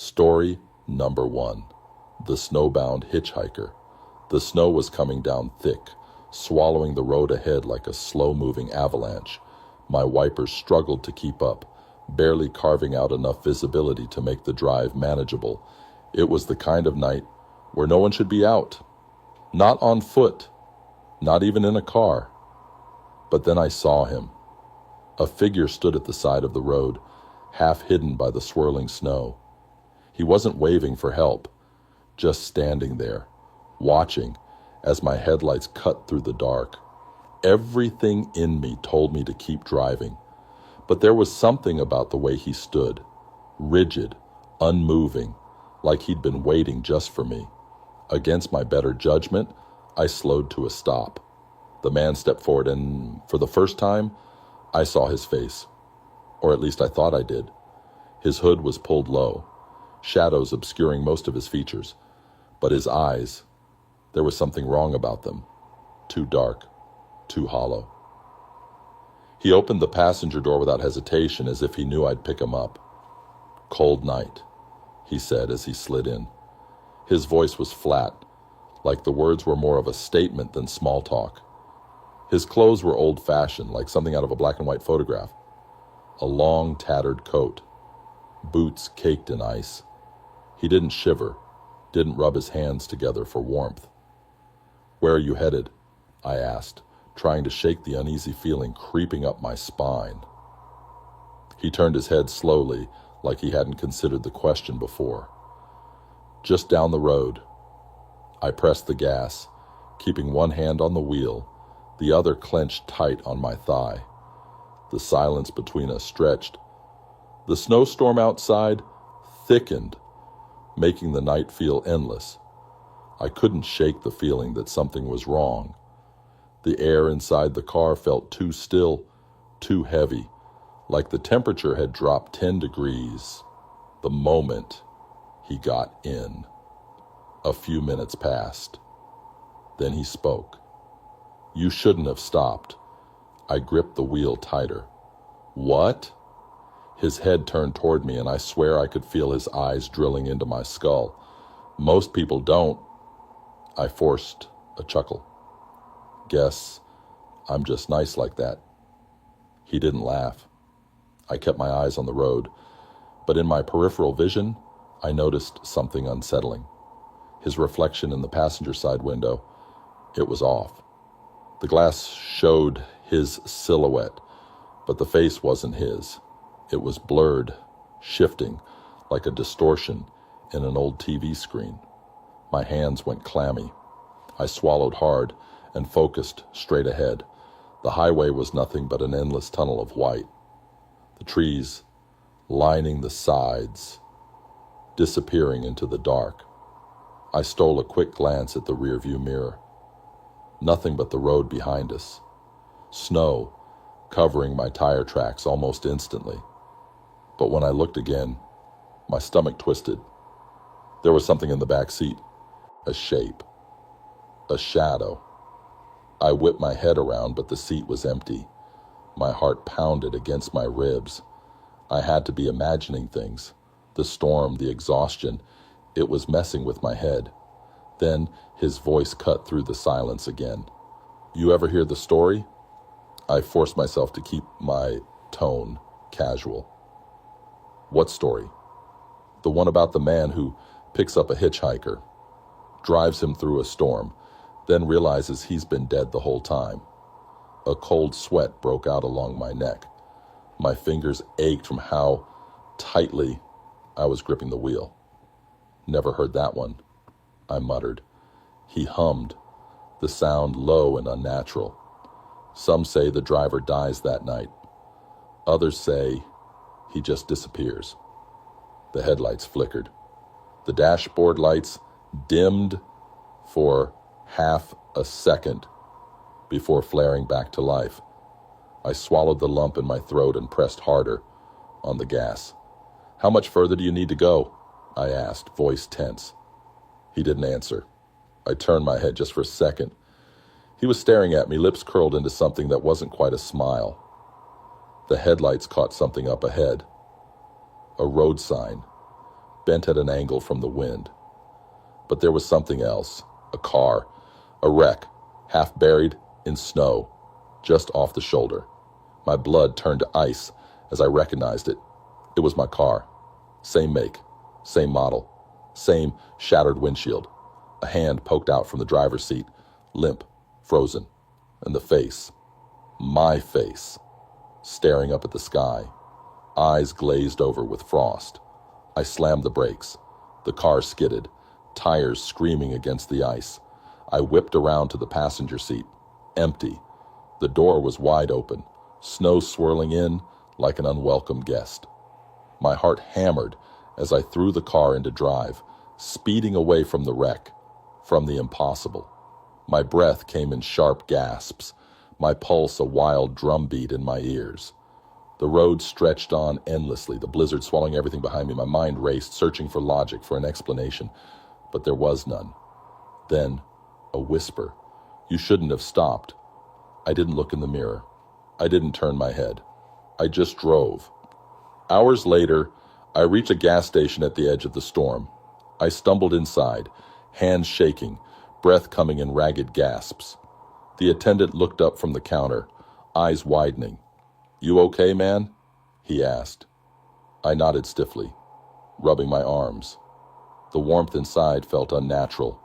Story number 1. The snowbound hitchhiker. The snow was coming down thick, swallowing the road ahead like a slow-moving avalanche. My wipers struggled to keep up, barely carving out enough visibility to make the drive manageable. It was the kind of night where no one should be out. Not on foot, not even in a car. But then I saw him. A figure stood at the side of the road, half hidden by the swirling snow. He wasn't waving for help, just standing there, watching as my headlights cut through the dark. Everything in me told me to keep driving, but there was something about the way he stood, rigid, unmoving, like he'd been waiting just for me. Against my better judgment, I slowed to a stop. The man stepped forward and, for the first time, I saw his face. Or at least I thought I did. His hood was pulled low, shadows obscuring most of his features. But his eyes, there was something wrong about them. Too dark, too hollow. He opened the passenger door without hesitation, as if he knew I'd pick him up. "Cold night," he said as he slid in. His voice was flat, like the words were more of a statement than small talk. His clothes were old-fashioned, like something out of a black-and-white photograph. A long, tattered coat, boots caked in ice. He didn't shiver, didn't rub his hands together for warmth. "Where are you headed?" I asked, trying to shake the uneasy feeling creeping up my spine. He turned his head slowly, like he hadn't considered the question before. "Just down the road." I pressed the gas, keeping one hand on the wheel, the other clenched tight on my thigh. The silence between us stretched. The snowstorm outside thickened, making the night feel endless. I couldn't shake the feeling that something was wrong. The air inside the car felt too still, too heavy, like the temperature had dropped 10 degrees the moment he got in. A few minutes passed. Then he spoke. "You shouldn't have stopped." I gripped the wheel tighter. "What?" His head turned toward me, and I swear I could feel his eyes drilling into my skull. "Most people don't." I forced a chuckle. "Guess I'm just nice like that." He didn't laugh. I kept my eyes on the road, but in my peripheral vision, I noticed something unsettling. His reflection in the passenger side window, it was off. The glass showed his silhouette, but the face wasn't his. It was blurred, shifting, like a distortion in an old TV screen. My hands went clammy. I swallowed hard and focused straight ahead. The highway was nothing but an endless tunnel of white. The trees lining the sides, disappearing into the dark. I stole a quick glance at the rearview mirror. Nothing but the road behind us. Snow covering my tire tracks almost instantly. But when I looked again, my stomach twisted. There was something in the back seat. A shape. A shadow. I whipped my head around, but the seat was empty. My heart pounded against my ribs. I had to be imagining things. The storm, the exhaustion. It was messing with my head. Then his voice cut through the silence again. "You ever hear the story?" I forced myself to keep my tone casual. "What story?" "The one about the man who picks up a hitchhiker, drives him through a storm, then realizes he's been dead the whole time." A cold sweat broke out along my neck. My fingers ached from how tightly I was gripping the wheel. "Never heard that one," I muttered. He hummed, the sound low and unnatural. "Some say the driver dies that night. Others say he just disappears." The headlights flickered. The dashboard lights dimmed for half a second before flaring back to life. I swallowed the lump in my throat and pressed harder on the gas. "How much further do you need to go?" I asked, voice tense. He didn't answer. I turned my head just for a second. He was staring at me, lips curled into something that wasn't quite a smile. The headlights caught something up ahead. A road sign, bent at an angle from the wind. But there was something else, a car, a wreck, half buried in snow, just off the shoulder. My blood turned to ice as I recognized it. It was my car. Same make, same model, same shattered windshield. A hand poked out from the driver's seat, limp, frozen, and the face, my face, staring up at the sky, eyes glazed over with frost. I slammed the brakes. The car skidded, tires screaming against the ice. I whipped around to the passenger seat, empty. The door was wide open, snow swirling in like an unwelcome guest. My heart hammered as I threw the car into drive, speeding away from the wreck, from the impossible. My breath came in sharp gasps, my pulse a wild drumbeat in my ears. The road stretched on endlessly, the blizzard swallowing everything behind me. My mind raced, searching for logic, for an explanation, but there was none. Then, a whisper. You shouldn't have stopped. I didn't look in the mirror. I didn't turn my head. I just drove. Hours later, I reached a gas station at the edge of the storm. I stumbled inside, hands shaking, breath coming in ragged gasps. The attendant looked up from the counter, eyes widening. You okay, man? He asked. I nodded stiffly, rubbing my arms. The warmth inside felt unnatural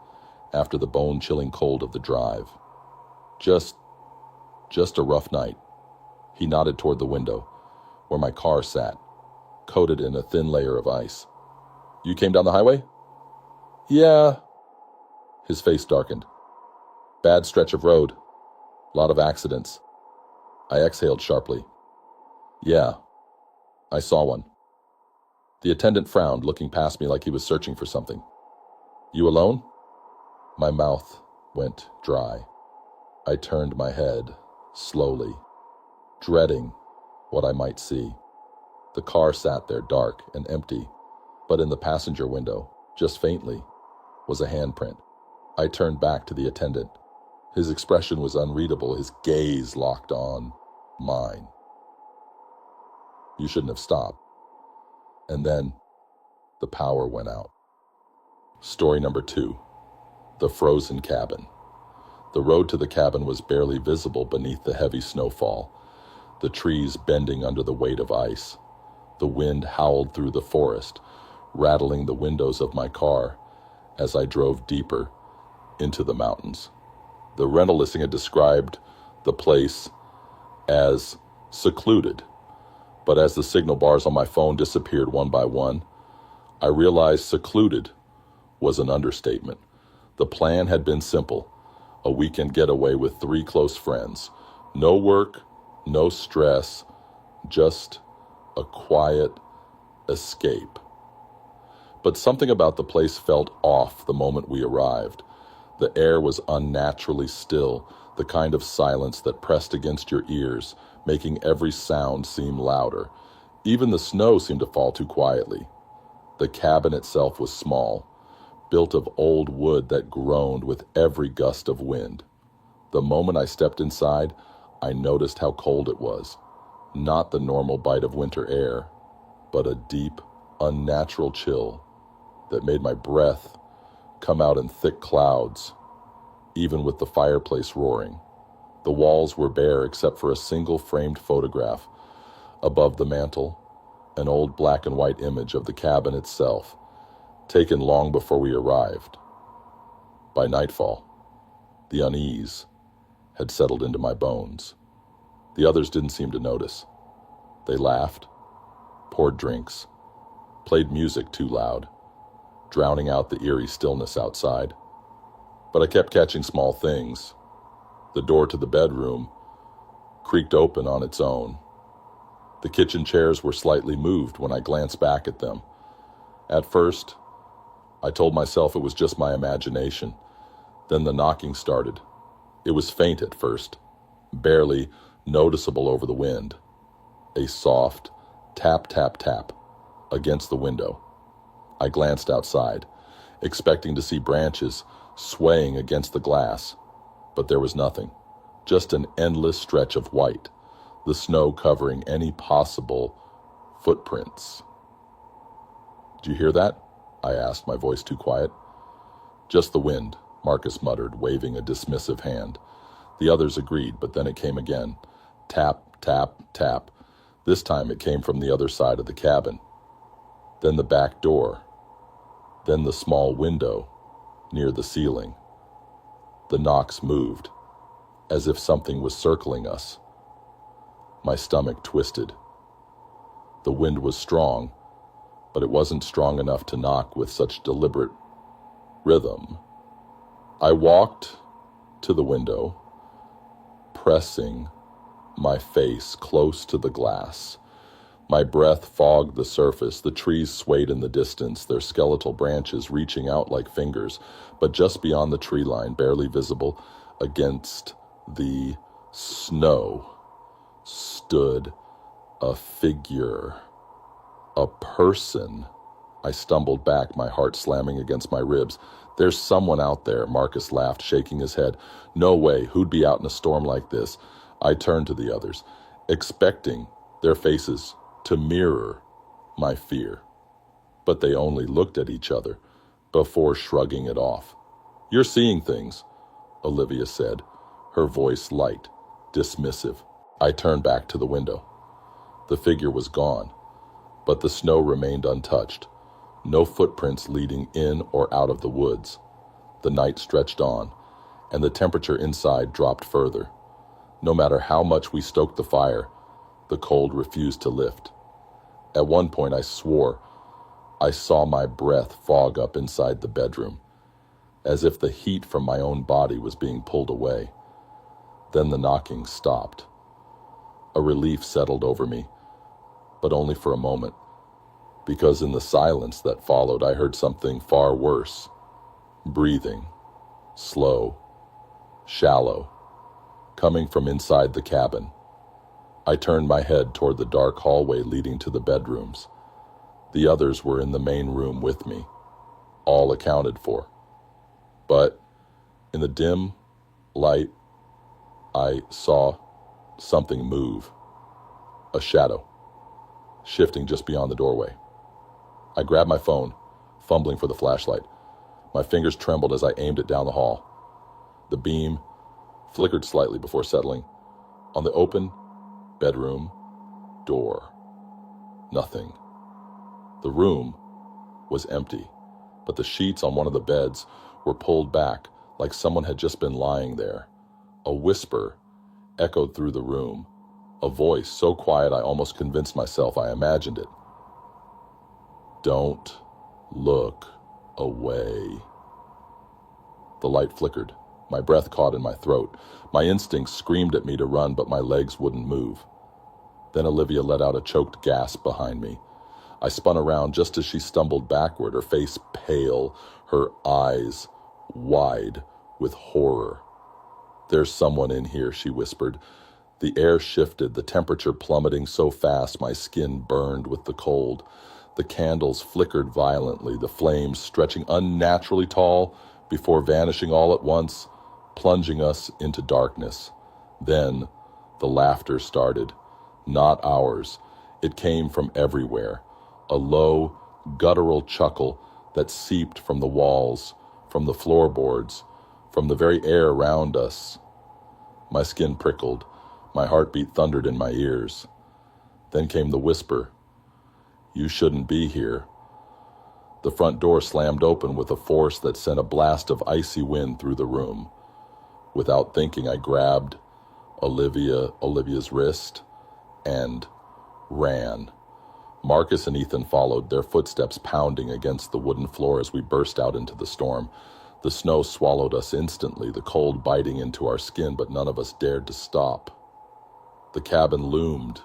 after the bone-chilling cold of the drive. Just a rough night. He nodded toward the window, where my car sat, coated in a thin layer of ice. You came down the highway? Yeah. His face darkened. Bad stretch of road. Lot of accidents. I exhaled sharply. Yeah, I saw one. The attendant frowned, looking past me like he was searching for something. You alone? My mouth went dry. I turned my head, slowly, dreading what I might see. The car sat there dark and empty, but in the passenger window, just faintly, was a handprint. I turned back to the attendant. His expression was unreadable, his gaze locked on mine. You shouldn't have stopped. And then, the power went out. Story number 2. The frozen cabin. The road to the cabin was barely visible beneath the heavy snowfall, the trees bending under the weight of ice. The wind howled through the forest, rattling the windows of my car as I drove deeper into the mountains. The rental listing had described the place as secluded, but as the signal bars on my phone disappeared one by one, I realized secluded was an understatement. The plan had been simple: a weekend getaway with 3 close friends. No work, no stress, just a quiet escape. But something about the place felt off the moment we arrived. The air was unnaturally still, the kind of silence that pressed against your ears, making every sound seem louder. Even the snow seemed to fall too quietly. The cabin itself was small, built of old wood that groaned with every gust of wind. The moment I stepped inside, I noticed how cold it was. Not the normal bite of winter air, but a deep, unnatural chill that made my breath come out in thick clouds, even with the fireplace roaring. The walls were bare except for a single framed photograph. Above the mantel, an old black and white image of the cabin itself, taken long before we arrived. By nightfall, the unease had settled into my bones. The others didn't seem to notice. They laughed, poured drinks, played music too loud, drowning out the eerie stillness outside. But I kept catching small things. The door to the bedroom creaked open on its own. The kitchen chairs were slightly moved when I glanced back at them. At first, I told myself it was just my imagination. Then the knocking started. It was faint at first, barely noticeable over the wind. A soft tap, tap, tap against the window. I glanced outside, expecting to see branches swaying against the glass, but there was nothing. Just an endless stretch of white, the snow covering any possible footprints. Did you hear that? I asked, my voice too quiet. Just the wind, Marcus muttered, waving a dismissive hand. The others agreed, but then it came again. Tap, tap, tap. This time it came from the other side of the cabin. Then the back door. Then the small window near the ceiling. The knocks moved, as if something was circling us. My stomach twisted. The wind was strong, but it wasn't strong enough to knock with such deliberate rhythm. I walked to the window, pressing my face close to the glass. My breath fogged the surface. The trees swayed in the distance, their skeletal branches reaching out like fingers, but just beyond the tree line, barely visible against the snow, stood a figure, a person. I stumbled back, my heart slamming against my ribs. There's someone out there, Marcus laughed, shaking his head. No way, who'd be out in a storm like this? I turned to the others, expecting their faces to mirror my fear. But they only looked at each other before shrugging it off. You're seeing things, Olivia said, her voice light, dismissive. I turned back to the window. The figure was gone, but the snow remained untouched. No footprints leading in or out of the woods. The night stretched on, and the temperature inside dropped further. No matter how much we stoked the fire, the cold refused to lift. At one point I swore I saw my breath fog up inside the bedroom, as if the heat from my own body was being pulled away. Then the knocking stopped. A relief settled over me, but only for a moment, because in the silence that followed I heard something far worse. Breathing, slow, shallow, coming from inside the cabin. I turned my head toward the dark hallway leading to the bedrooms. The others were in the main room with me, all accounted for. But in the dim light, I saw something move. A shadow, shifting just beyond the doorway. I grabbed my phone, fumbling for the flashlight. My fingers trembled as I aimed it down the hall. The beam flickered slightly before settling on the open bedroom door. Nothing. The room was empty, but the sheets on one of the beds were pulled back like someone had just been lying there. A whisper echoed through the room, a voice so quiet I almost convinced myself I imagined it. Don't look away. The light flickered. My breath caught in my throat. My instincts screamed at me to run, but my legs wouldn't move. Then Olivia let out a choked gasp behind me. I spun around just as she stumbled backward, her face pale, her eyes wide with horror. There's someone in here, she whispered. The air shifted, the temperature plummeting so fast my skin burned with the cold. The candles flickered violently, the flames stretching unnaturally tall before vanishing all at once, plunging us into darkness. Then the laughter started. Not ours. It came from everywhere. A low, guttural chuckle that seeped from the walls, from the floorboards, from the very air around us. My skin prickled. My heartbeat thundered in my ears. Then came the whisper. You shouldn't be here. The front door slammed open with a force that sent a blast of icy wind through the room. Without thinking, I grabbed Olivia's wrist and ran. Marcus and Ethan followed, their footsteps pounding against the wooden floor as we burst out into the storm. The snow swallowed us instantly, the cold biting into our skin, but none of us dared to stop. The cabin loomed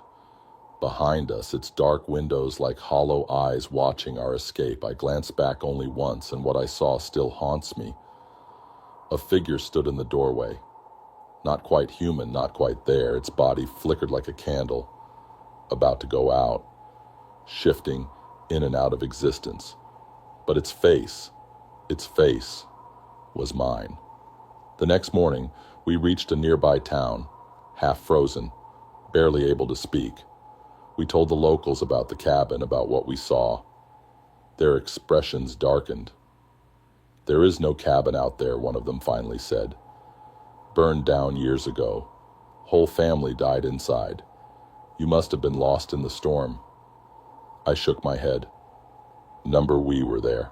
behind us, its dark windows like hollow eyes watching our escape. I glanced back only once, and what I saw still haunts me. A figure stood in the doorway. Not quite human, not quite there. Its body flickered like a candle, about to go out, shifting in and out of existence. But its face was mine. The next morning, we reached a nearby town, half frozen, barely able to speak. We told the locals about the cabin, about what we saw. Their expressions darkened. "There is no cabin out there," one of them finally said. "Burned down years ago. Whole family died inside. You must have been lost in the storm." I shook my head. Number we were there.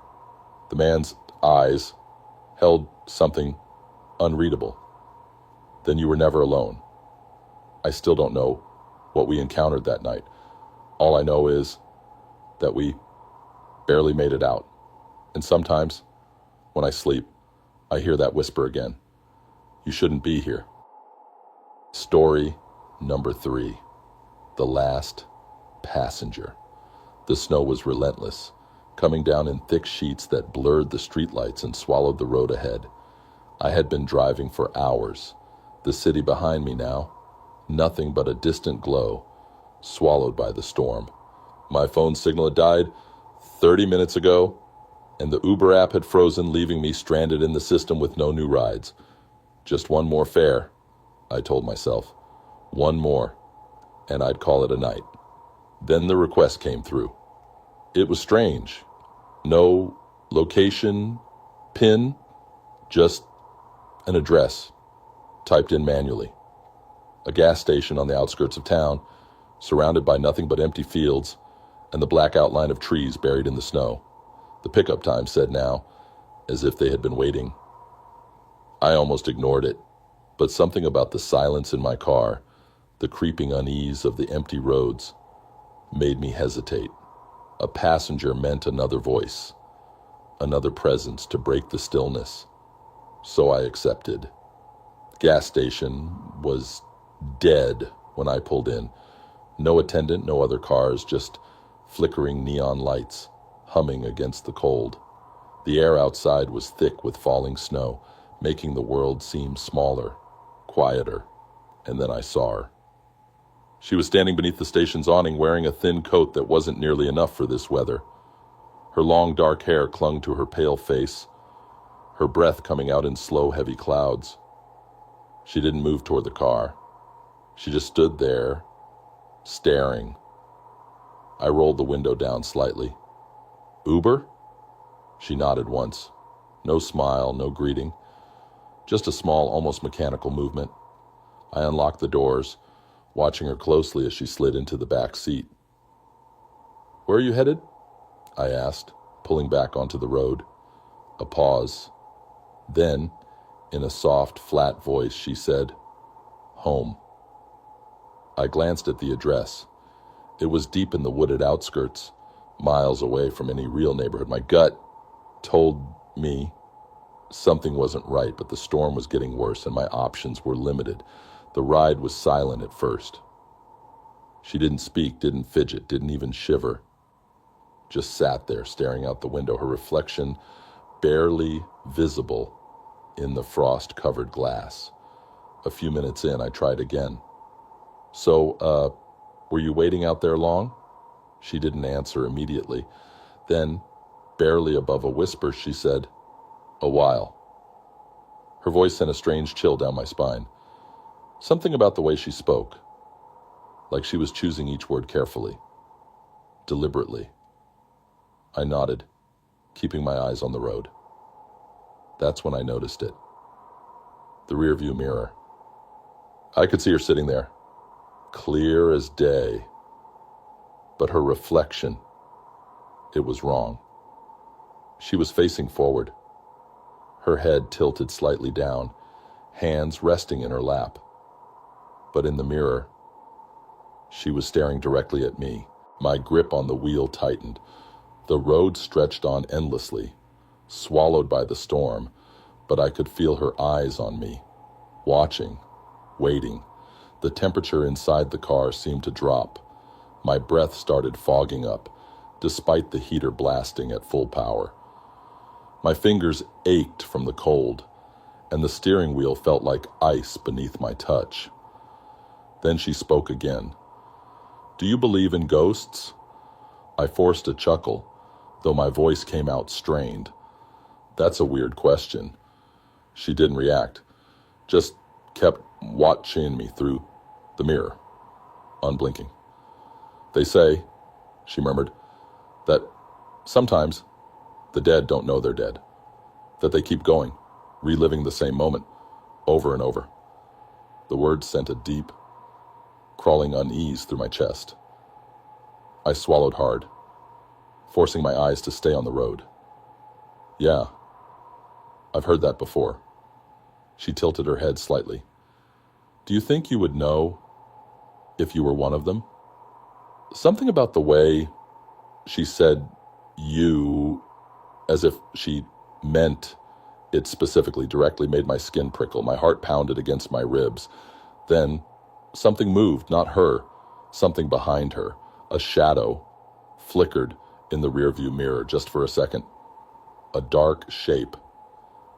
The man's eyes held something unreadable. "Then you were never alone." I still don't know what we encountered that night. All I know is that we barely made it out. And sometimes, when I sleep, I hear that whisper again. "You shouldn't be here." Story number 3. The Last Passenger. The snow was relentless, coming down in thick sheets that blurred the streetlights and swallowed the road ahead. I had been driving for hours. The city behind me now, nothing but a distant glow, swallowed by the storm. My phone signal had died 30 minutes ago, and the Uber app had frozen, leaving me stranded in the system with no new rides. Just one more fare, I told myself. One more, and I'd call it a night. Then the request came through. It was strange. No location, PIN, just an address, typed in manually. A gas station on the outskirts of town, surrounded by nothing but empty fields and the black outline of trees buried in the snow. The pickup time said now, as if they had been waiting. I almost ignored it, but something about the silence in my car, the creeping unease of the empty roads, made me hesitate. A passenger meant another voice, another presence to break the stillness. So I accepted. Gas station was dead when I pulled in. No attendant, no other cars, just flickering neon lights, humming against the cold. The air outside was thick with falling snow, making the world seem smaller, quieter. And then I saw her. She was standing beneath the station's awning, wearing a thin coat that wasn't nearly enough for this weather. Her long dark hair clung to her pale face, her breath coming out in slow, heavy clouds. She didn't move toward the car. She just stood there, staring. I rolled the window down slightly. "Uber?" She nodded once. No smile, no greeting. Just a small, almost mechanical movement. I unlocked the doors, watching her closely as she slid into the back seat. "Where are you headed?" I asked, pulling back onto the road. A pause. Then, in a soft, flat voice, she said, "Home." I glanced at the address. It was deep in the wooded outskirts, miles away from any real neighborhood. My gut told me something wasn't right, but the storm was getting worse and my options were limited. The ride was silent at first. She didn't speak, didn't fidget, didn't even shiver. Just sat there, staring out the window, her reflection barely visible in the frost-covered glass. A few minutes in, I tried again. "So, were you waiting out there long?" She didn't answer immediately. Then, barely above a whisper, she said, "A while." Her voice sent a strange chill down my spine. Something about the way she spoke, like she was choosing each word carefully, deliberately. I nodded, keeping my eyes on the road. That's when I noticed it. The rearview mirror. I could see her sitting there, clear as day. But her reflection, it was wrong. She was facing forward, her head tilted slightly down, hands resting in her lap. But in the mirror, she was staring directly at me. My grip on the wheel tightened. The road stretched on endlessly, swallowed by the storm, but I could feel her eyes on me, watching, waiting. The temperature inside the car seemed to drop. My breath started fogging up, despite the heater blasting at full power. My fingers ached from the cold, and the steering wheel felt like ice beneath my touch. Then she spoke again. "Do you believe in ghosts?" I forced a chuckle, though my voice came out strained. "That's a weird question." She didn't react, just kept watching me through the mirror, unblinking. "They say," she murmured, "that Sometimes the dead don't know they're dead, that they keep going, reliving the same moment over and over. The words sent a deep, crawling unease through my chest. I swallowed hard, forcing my eyes to stay on the road. Yeah, I've heard that before. She tilted her head slightly. Do you think you would know if you were one of them? Something about the way she said you, as if she meant it specifically, directly made my skin prickle. My heart pounded against my ribs. Then something moved, not her, something behind her. A shadow flickered in the rearview mirror just for a second. A dark shape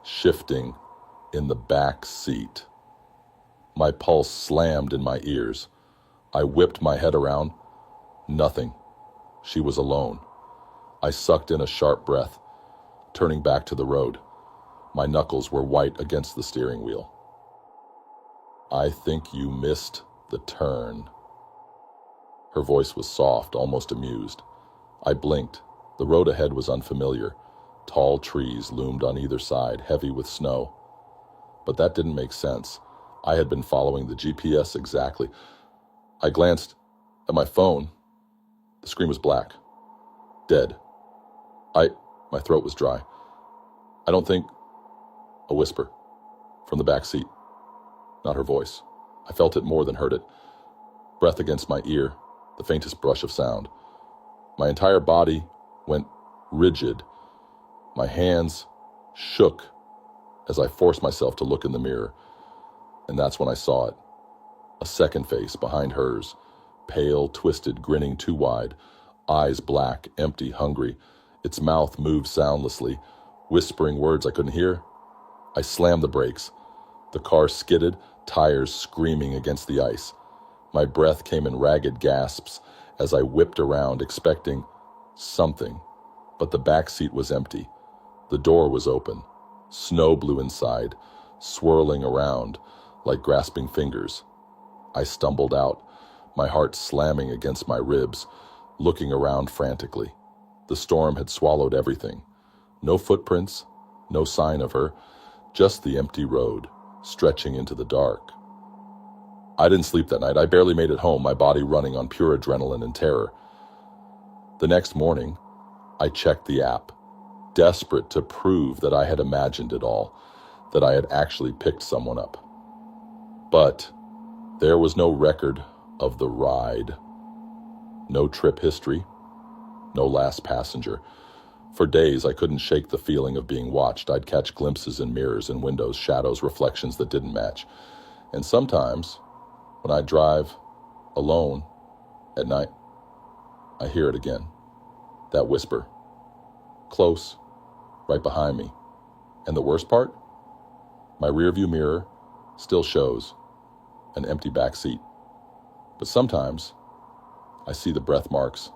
shifting in the back seat. My pulse slammed in my ears. I whipped my head around. Nothing. She was alone. I sucked in a sharp breath, turning back to the road. My knuckles were white against the steering wheel. I think you missed the turn. Her voice was soft, almost amused. I blinked. The road ahead was unfamiliar. Tall trees loomed on either side, heavy with snow. But that didn't make sense. I had been following the GPS exactly. I glanced at my phone. The screen was black. Dead. My throat was dry. I don't think... A whisper from the back seat. Not her voice. I felt it more than heard it. Breath against my ear, the faintest brush of sound. My entire body went rigid. My hands shook as I forced myself to look in the mirror. And that's when I saw it. A second face behind hers, pale, twisted, grinning too wide, eyes black, empty, hungry. Its mouth moved soundlessly, whispering words I couldn't hear. I slammed the brakes. The car skidded, tires screaming against the ice. My breath came in ragged gasps as I whipped around, expecting something. But the back seat was empty. The door was open. Snow blew inside, swirling around like grasping fingers. I stumbled out, my heart slamming against my ribs, looking around frantically. The storm had swallowed everything. No footprints, no sign of her, just the empty road, stretching into the dark. I didn't sleep that night. I barely made it home, my body running on pure adrenaline and terror. The next morning, I checked the app, desperate to prove that I had imagined it all, that I had actually picked someone up. But there was no record of the ride. No trip history, no last passenger. For days, I couldn't shake the feeling of being watched. I'd catch glimpses in mirrors and windows, shadows, reflections that didn't match. And sometimes, when I drive alone at night, I hear it again. That whisper. Close, right behind me. And the worst part? My rearview mirror still shows an empty back seat. But sometimes, I see the breath marks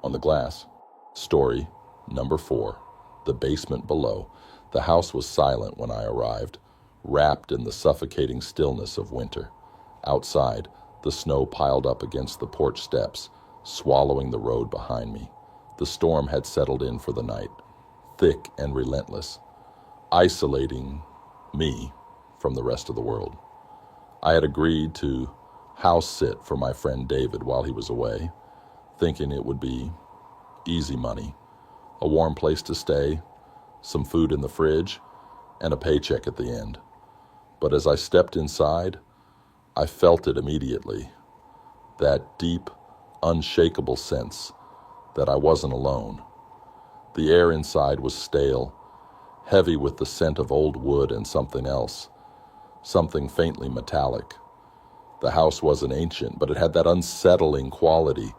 on the glass. Story number 4. The basement below. The house was silent when I arrived, wrapped in the suffocating stillness of winter. Outside, the snow piled up against the porch steps, swallowing the road behind me. The storm had settled in for the night, thick and relentless, isolating me from the rest of the world. I had agreed to house sit for my friend David while he was away, thinking it would be easy money, a warm place to stay, some food in the fridge, and a paycheck at the end. But as I stepped inside, I felt it immediately, that deep, unshakable sense that I wasn't alone. The air inside was stale, heavy with the scent of old wood and something else, something faintly metallic. The house wasn't ancient, but it had that unsettling quality,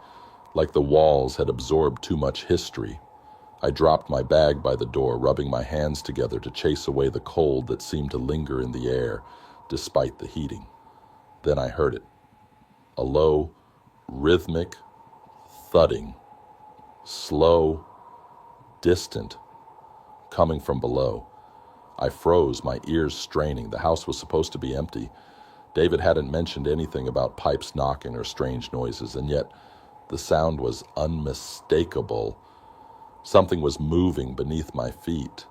like the walls had absorbed too much history. I dropped my bag by the door, rubbing my hands together to chase away the cold that seemed to linger in the air, despite the heating. Then I heard it. A low, rhythmic thudding, slow, distant, coming from below. I froze, my ears straining. The house was supposed to be empty. David hadn't mentioned anything about pipes knocking or strange noises, and yet the sound was unmistakable, Something was moving beneath my feet.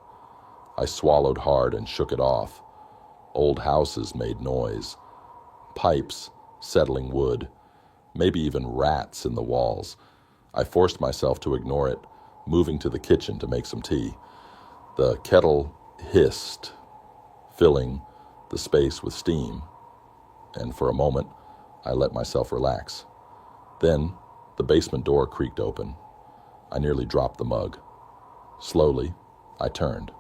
I swallowed hard and shook it off. Old houses made noise. Pipes settling wood. Maybe even rats in the walls. I forced myself to ignore it, moving to the kitchen to make some tea. The kettle hissed, filling the space with steam, and for a moment, I let myself relax. Then, the basement door creaked open. I nearly dropped the mug. Slowly, I turned.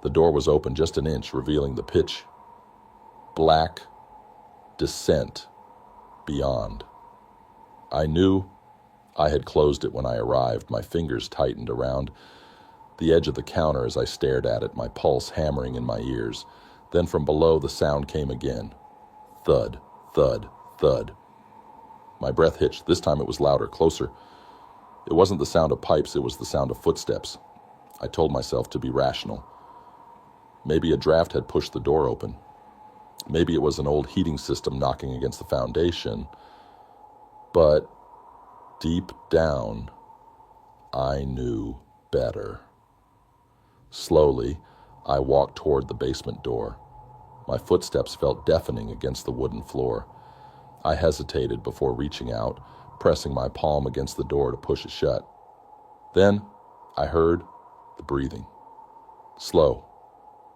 The door was open just an inch, revealing the pitch black descent beyond. I knew I had closed it when I arrived. My fingers tightened around the edge of the counter as I stared at it, my pulse hammering in my ears. Then from below, the sound came again. Thud, thud, thud. My breath hitched. This time it was louder, closer. It wasn't the sound of pipes, it was the sound of footsteps. I told myself to be rational. Maybe a draft had pushed the door open. Maybe it was an old heating system knocking against the foundation. But deep down, I knew better. Slowly, I walked toward the basement door. My footsteps felt deafening against the wooden floor. I hesitated before reaching out, pressing my palm against the door to push it shut. Then, I heard the breathing. Slow,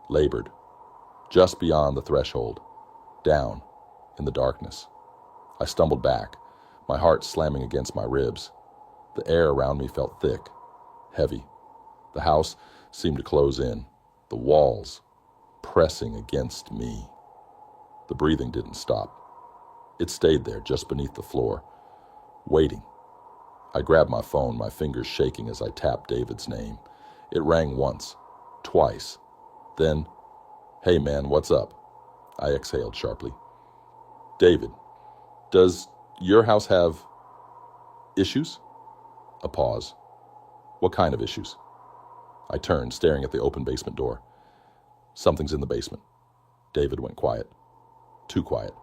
labored, just beyond the threshold, down in the darkness. I stumbled back, my heart slamming against my ribs. The air around me felt thick, heavy. The house seemed to close in, the walls pressing against me. The breathing didn't stop. It stayed there just beneath the floor, waiting. I grabbed my phone, my fingers shaking as I tapped David's name. It rang once, twice. Then, "Hey man, what's up?" I exhaled sharply. "David, does your house have issues?" A pause. "What kind of issues?" I turned, staring at the open basement door. "Something's in the basement." David went quiet. Too quiet.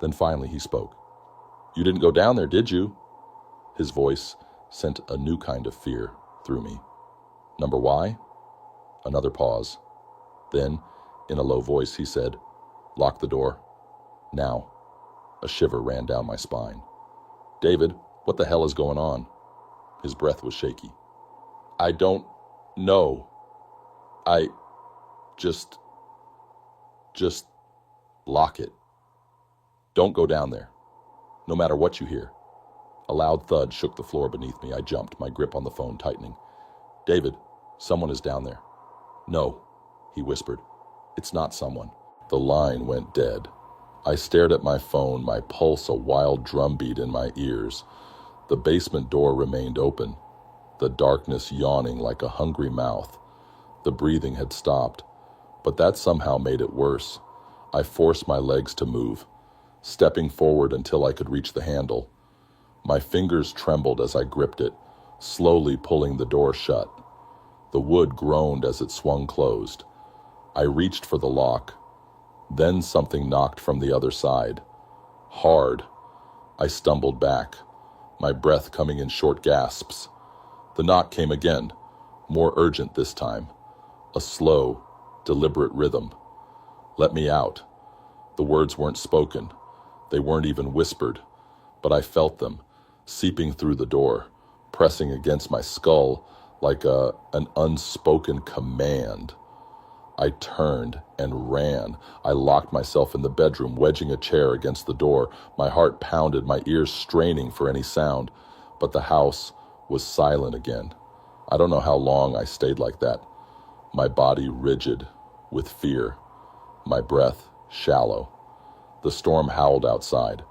Then finally he spoke. "You didn't go down there, did you?" His voice sent a new kind of fear through me. "Number why?" Another pause. Then, in a low voice, he said, "Lock the door. Now." A shiver ran down my spine. "David, what the hell is going on?" His breath was shaky. "I don't know. I just lock it. Don't go down there, no matter what you hear." A loud thud shook the floor beneath me. I jumped, my grip on the phone tightening. "David, someone is down there." "No," he whispered. "It's not someone." The line went dead. I stared at my phone, my pulse a wild drumbeat in my ears. The basement door remained open, the darkness yawning like a hungry mouth. The breathing had stopped, but that somehow made it worse. I forced my legs to move, stepping forward until I could reach the handle. My fingers trembled as I gripped it, slowly pulling the door shut. The wood groaned as it swung closed. I reached for the lock. Then something knocked from the other side. Hard. I stumbled back, my breath coming in short gasps. The knock came again, more urgent this time. A slow, deliberate rhythm. "Let me out." The words weren't spoken. They weren't even whispered, but I felt them, seeping through the door, pressing against my skull like an unspoken command. I turned and ran. I locked myself in the bedroom, wedging a chair against the door. My heart pounded, my ears straining for any sound, but the house was silent again. I don't know how long I stayed like that, my body rigid with fear, my breath shallow. The storm howled outside,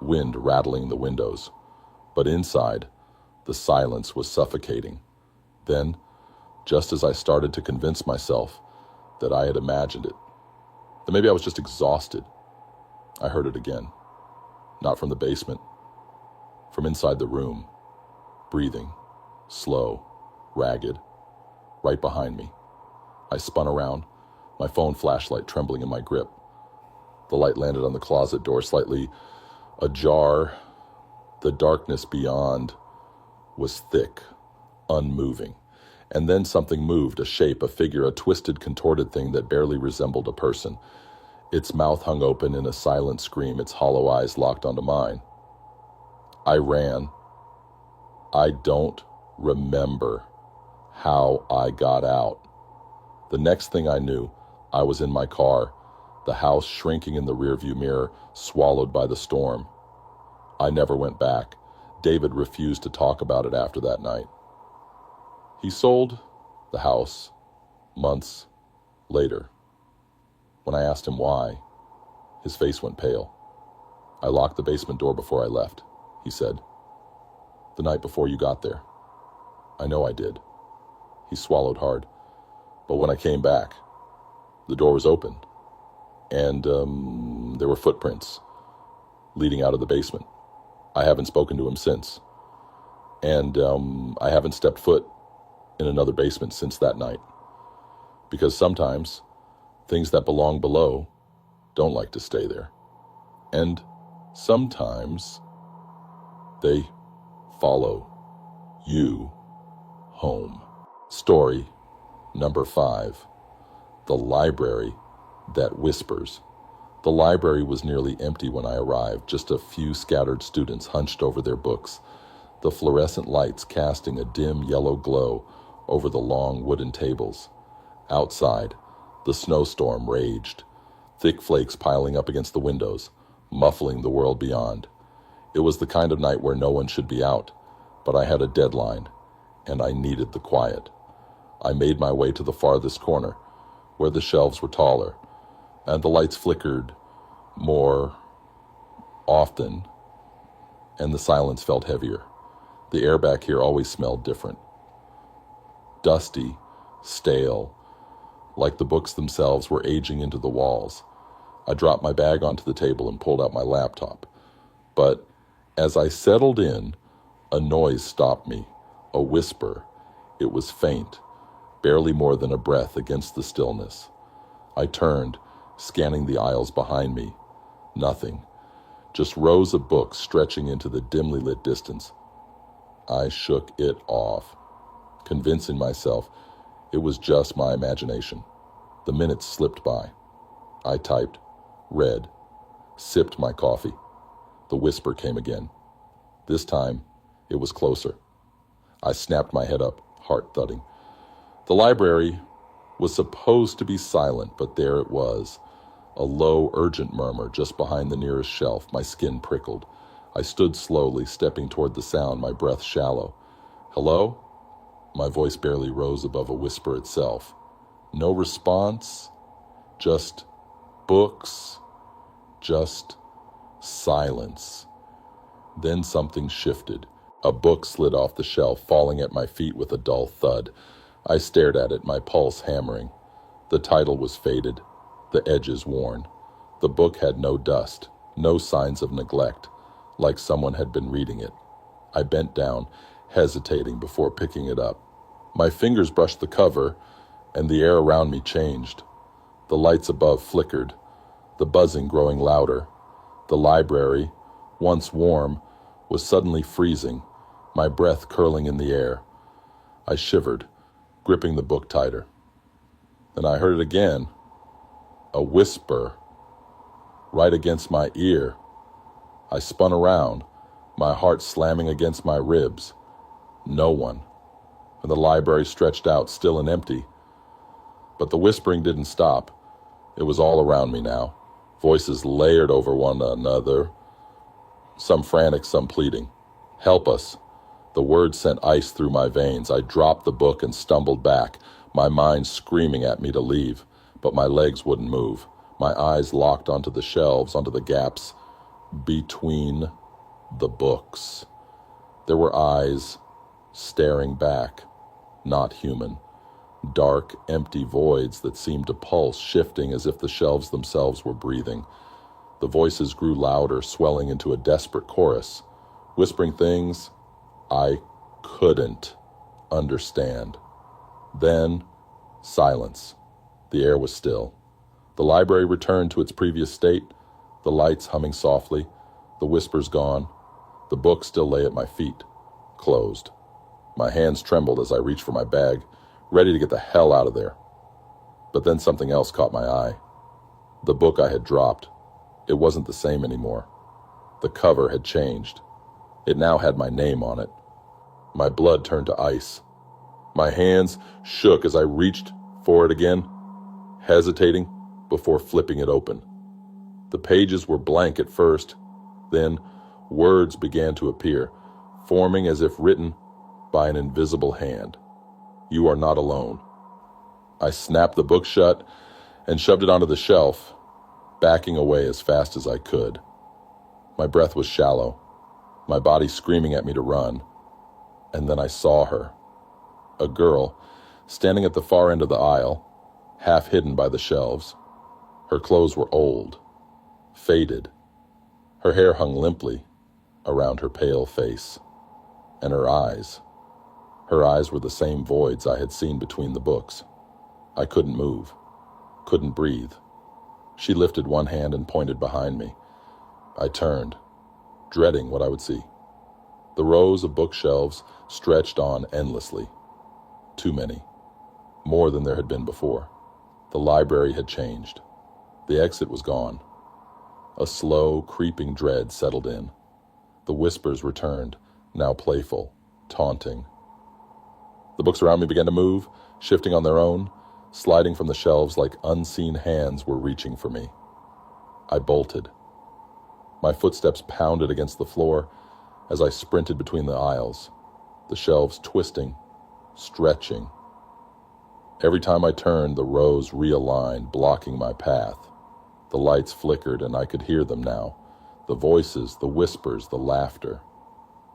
wind rattling the windows. But inside, the silence was suffocating. Then, just as I started to convince myself that I had imagined it, that maybe I was just exhausted, I heard it again. Not from the basement, from inside the room, breathing, slow, ragged, right behind me. I spun around, my phone flashlight trembling in my grip. The light landed on the closet door, slightly ajar. The darkness beyond was thick, unmoving. And then something moved, a shape, a figure, a twisted, contorted thing that barely resembled a person. Its mouth hung open in a silent scream, its hollow eyes locked onto mine. I ran. I don't remember how I got out. The next thing I knew, I was in my car, the house shrinking in the rearview mirror, swallowed by the storm. I never went back. David refused to talk about it after that night. He sold the house months later. When I asked him why, his face went pale. I locked the basement door before I left, he said. The night before you got there. I know I did. He swallowed hard. But when I came back, the door was open, and there were footprints leading out of the basement. I haven't spoken to him since, and I haven't stepped foot in another basement since that night, because sometimes things that belong below don't like to stay there, and sometimes they follow you home. Story number 5, the library that whispers. The library was nearly empty when I arrived, just a few scattered students hunched over their books, the fluorescent lights casting a dim yellow glow over the long wooden tables. Outside, the snowstorm raged, thick flakes piling up against the windows, muffling the world beyond. It was the kind of night where no one should be out, but I had a deadline, and I needed the quiet. I made my way to the farthest corner, where the shelves were taller, and the lights flickered more often, and the silence felt heavier. The air back here always smelled different. Dusty, stale, like the books themselves were aging into the walls. I dropped my bag onto the table and pulled out my laptop. But as I settled in, a noise stopped me, a whisper. It was faint, barely more than a breath against the stillness. I turned, scanning the aisles behind me. Nothing. Just rows of books stretching into the dimly lit distance. I shook it off, convincing myself it was just my imagination. The minutes slipped by. I typed, read, sipped my coffee. The whisper came again. This time, it was closer. I snapped my head up, heart thudding. The library was supposed to be silent, but there it was, a low, urgent murmur just behind the nearest shelf. My skin prickled. I stood slowly, stepping toward the sound, my breath shallow. Hello? My voice barely rose above a whisper itself. No response, just books, just silence. Then something shifted. A book slid off the shelf, falling at my feet with a dull thud. I stared at it, my pulse hammering. The title was faded, the edges worn. The book had no dust, no signs of neglect, like someone had been reading it. I bent down, hesitating before picking it up. My fingers brushed the cover, and the air around me changed. The lights above flickered, the buzzing growing louder. The library, once warm, was suddenly freezing, my breath curling in the air. I shivered, gripping the book tighter. Then I heard it again, a whisper, right against my ear. I spun around, my heart slamming against my ribs. No one. And the library stretched out, still and empty. But the whispering didn't stop. It was all around me now, voices layered over one another, some frantic, some pleading. Help us. The words sent ice through my veins. I dropped the book and stumbled back, my mind screaming at me to leave, but my legs wouldn't move. My eyes locked onto the shelves, onto the gaps between the books. There were eyes staring back, not human. Dark, empty voids that seemed to pulse, shifting as if the shelves themselves were breathing. The voices grew louder, swelling into a desperate chorus, whispering things I couldn't understand. Then, silence. The air was still. The library returned to its previous state, the lights humming softly, the whispers gone. The book still lay at my feet, closed. My hands trembled as I reached for my bag, ready to get the hell out of there. But then something else caught my eye. The book I had dropped. It wasn't the same anymore. The cover had changed. It now had my name on it. My blood turned to ice. My hands shook as I reached for it again, hesitating before flipping it open. The pages were blank at first. Then words began to appear, forming as if written by an invisible hand. You are not alone. I snapped the book shut and shoved it onto the shelf, backing away as fast as I could. My breath was shallow, my body screaming at me to run. And then I saw her. A girl, standing at the far end of the aisle, half hidden by the shelves. Her clothes were old, faded. Her hair hung limply around her pale face. And her eyes were the same voids I had seen between the books. I couldn't move, couldn't breathe. She lifted one hand and pointed behind me. I turned, dreading what I would see. The rows of bookshelves stretched on endlessly. Too many. More than there had been before. The library had changed. The exit was gone. A slow, creeping dread settled in. The whispers returned, now playful, taunting. The books around me began to move, shifting on their own, sliding from the shelves like unseen hands were reaching for me. I bolted. My footsteps pounded against the floor as I sprinted between the aisles, the shelves twisting, stretching. Every time I turned, the rows realigned, blocking my path. The lights flickered, and I could hear them now, the voices, the whispers, the laughter.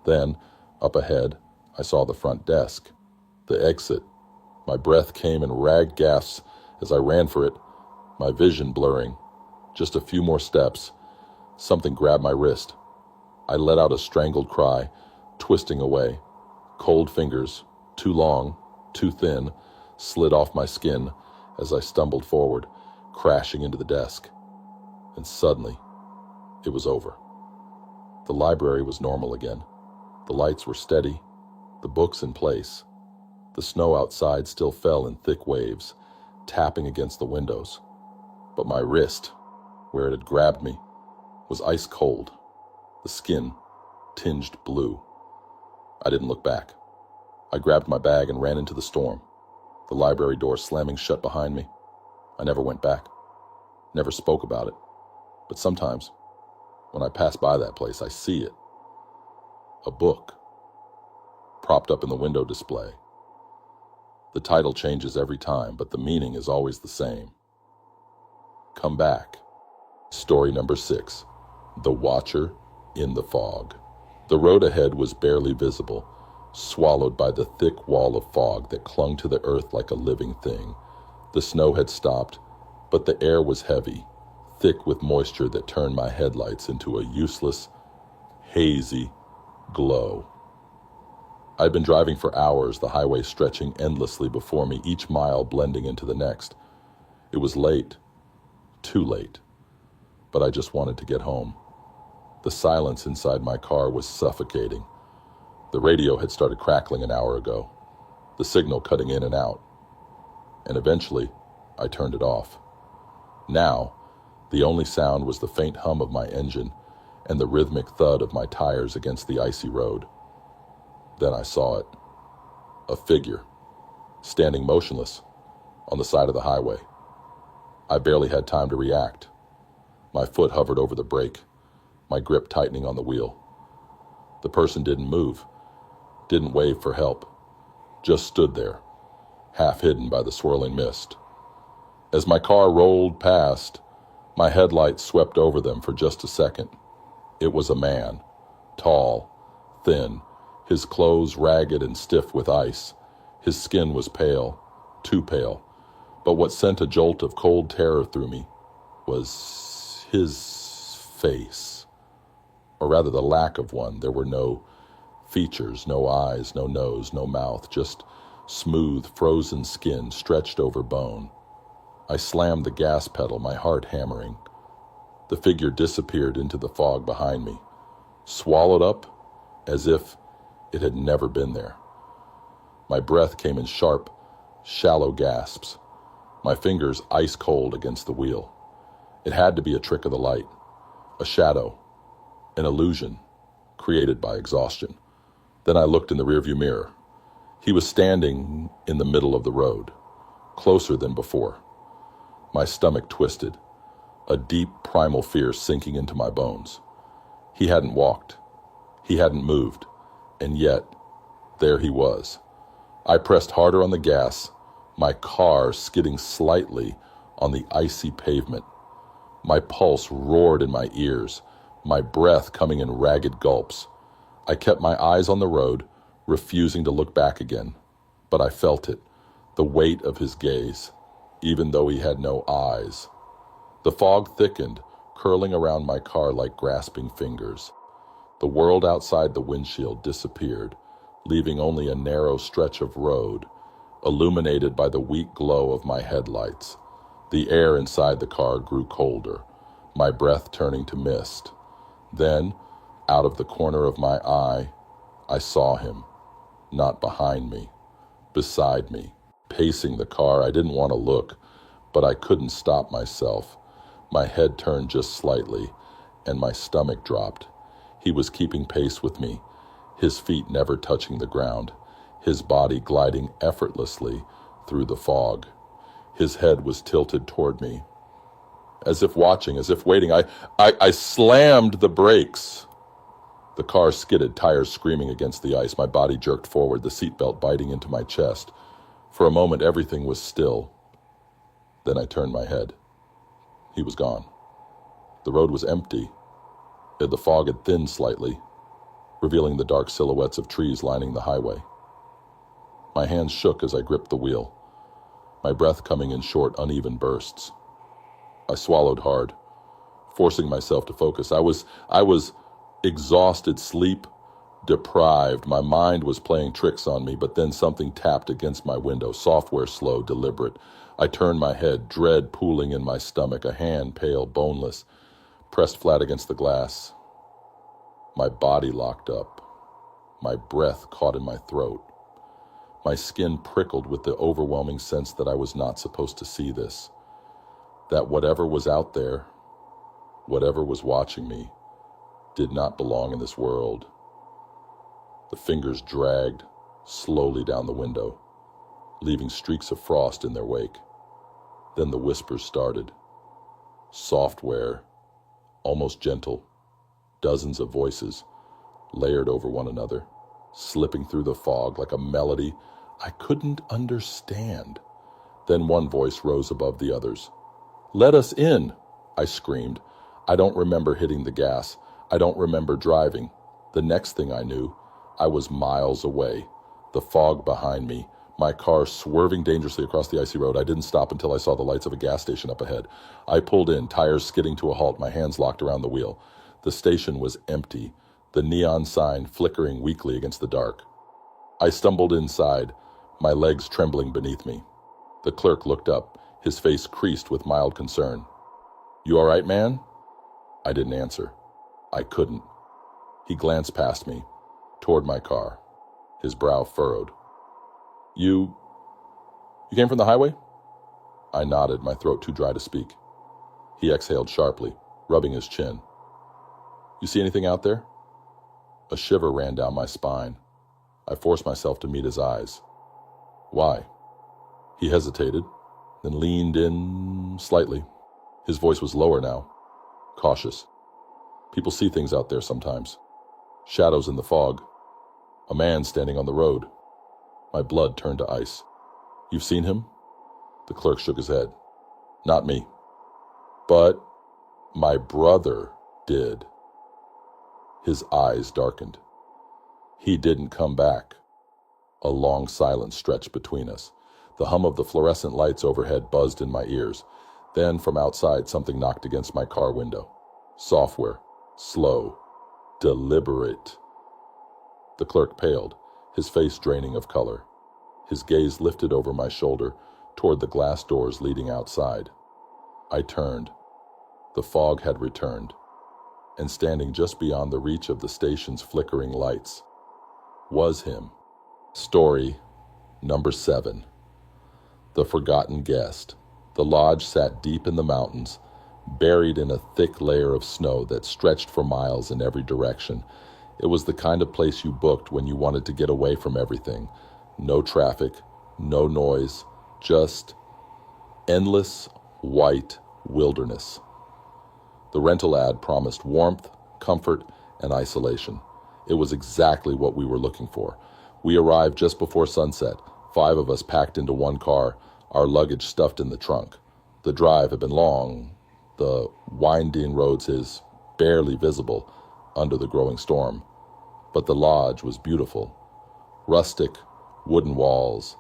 Then, up ahead, I saw the front desk, the exit. My breath came in ragged gasps as I ran for it, my vision blurring. Just a few more steps. Something grabbed my wrist. I let out a strangled cry, twisting away. Cold fingers, too long, too thin, slid off my skin as I stumbled forward, crashing into the desk. And suddenly, it was over. The library was normal again. The lights were steady, the books in place. The snow outside still fell in thick waves, tapping against the windows. But my wrist, where it had grabbed me, was ice cold, the skin tinged blue. I didn't look back. I grabbed my bag and ran into the storm, the library door slamming shut behind me. I never went back, never spoke about it. But sometimes, when I pass by that place, I see it. A book, propped up in the window display. The title changes every time, but the meaning is always the same. Come back. Story number 6. The Watcher in the Fog. The road ahead was barely visible, swallowed by the thick wall of fog that clung to the earth like a living thing. The snow had stopped, but the air was heavy, thick with moisture that turned my headlights into a useless, hazy glow. I'd been driving for hours, the highway stretching endlessly before me, each mile blending into the next. It was late, too late, but I just wanted to get home. The silence inside my car was suffocating. The radio had started crackling an hour ago, the signal cutting in and out. And eventually, I turned it off. Now, the only sound was the faint hum of my engine and the rhythmic thud of my tires against the icy road. Then I saw it. A figure, standing motionless on the side of the highway. I barely had time to react. My foot hovered over the brake, my grip tightening on the wheel. The person didn't move, didn't wave for help, just stood there, half hidden by the swirling mist. As my car rolled past, my headlights swept over them for just a second. It was a man, tall, thin, his clothes ragged and stiff with ice. His skin was pale, too pale, but what sent a jolt of cold terror through me was his face, or rather the lack of one. There were no features, no eyes, no nose, no mouth, just smooth, frozen skin stretched over bone. I slammed the gas pedal, my heart hammering. The figure disappeared into the fog behind me, swallowed up as if it had never been there. My breath came in sharp, shallow gasps, my fingers ice cold against the wheel. It had to be a trick of the light, a shadow, an illusion created by exhaustion. Then I looked in the rearview mirror. He was standing in the middle of the road, closer than before. My stomach twisted, a deep primal fear sinking into my bones. He hadn't walked. He hadn't moved. And yet, there he was. I pressed harder on the gas, my car skidding slightly on the icy pavement. My pulse roared in my ears, my breath coming in ragged gulps. I kept my eyes on the road, refusing to look back again. But I felt it, the weight of his gaze, even though he had no eyes. The fog thickened, curling around my car like grasping fingers. The world outside the windshield disappeared, leaving only a narrow stretch of road, illuminated by the weak glow of my headlights. The air inside the car grew colder, my breath turning to mist. Then, out of the corner of my eye, I saw him, not behind me, beside me, pacing the car. I didn't want to look, but I couldn't stop myself. My head turned just slightly, and my stomach dropped. He was keeping pace with me, his feet never touching the ground, his body gliding effortlessly through the fog. His head was tilted toward me, as if watching, as if waiting. I slammed the brakes. The car skidded, tires screaming against the ice. My body jerked forward, the seatbelt biting into my chest. For a moment, everything was still. Then I turned my head. He was gone. The road was empty. The fog had thinned slightly, revealing the dark silhouettes of trees lining the highway. My hands shook as I gripped the wheel, my breath coming in short, uneven bursts. I swallowed hard, forcing myself to focus. I was exhausted, sleep deprived. My mind was playing tricks on me, but then something tapped against my window, software slow, deliberate. I turned my head, dread pooling in my stomach, a hand, pale, boneless, pressed flat against the glass. My body locked up. My breath caught in my throat. My skin prickled with the overwhelming sense that I was not supposed to see this, that whatever was out there, whatever was watching me, did not belong in this world. The fingers dragged slowly down the window, leaving streaks of frost in their wake. Then the whispers started. Software, almost gentle, dozens of voices layered over one another, slipping through the fog like a melody I couldn't understand. Then one voice rose above the others. "Let us in," I screamed. I don't remember hitting the gas. I don't remember driving. The next thing I knew, I was miles away, the fog behind me, my car swerving dangerously across the icy road. I didn't stop until I saw the lights of a gas station up ahead. I pulled in, tires skidding to a halt, my hands locked around the wheel. The station was empty, the neon sign flickering weakly against the dark. I stumbled inside, my legs trembling beneath me. The clerk looked up, his face creased with mild concern. "You all right, man?" I didn't answer. I couldn't. He glanced past me, toward my car, his brow furrowed. You came from the highway?" I nodded, my throat too dry to speak. He exhaled sharply, rubbing his chin. "You see anything out there?" A shiver ran down my spine. I forced myself to meet his eyes. "Why?" He hesitated, then leaned in slightly. His voice was lower now, cautious. "People see things out there sometimes. Shadows in the fog. A man standing on the road." My blood turned to ice. "You've seen him?" The clerk shook his head. "Not me. But my brother did." His eyes darkened. "He didn't come back." A long silence stretched between us. The hum of the fluorescent lights overhead buzzed in my ears. Then, from outside, something knocked against my car window. Software, slow, deliberate. The clerk paled, his face draining of color. His gaze lifted over my shoulder toward the glass doors leading outside. I turned. The fog had returned, and standing just beyond the reach of the station's flickering lights was him. Story Number 7. The Forgotten Guest. The lodge sat deep in the mountains, buried in a thick layer of snow that stretched for miles in every direction. It was the kind of place you booked when you wanted to get away from everything. No traffic, no noise, just endless white wilderness. The rental ad promised warmth, comfort, and isolation. It was exactly what we were looking for. We arrived just before sunset, 5 of us packed into one car, our luggage stuffed in the trunk. The drive had been long, the winding roads is barely visible under the growing storm. But the lodge was beautiful. Rustic, wooden walls,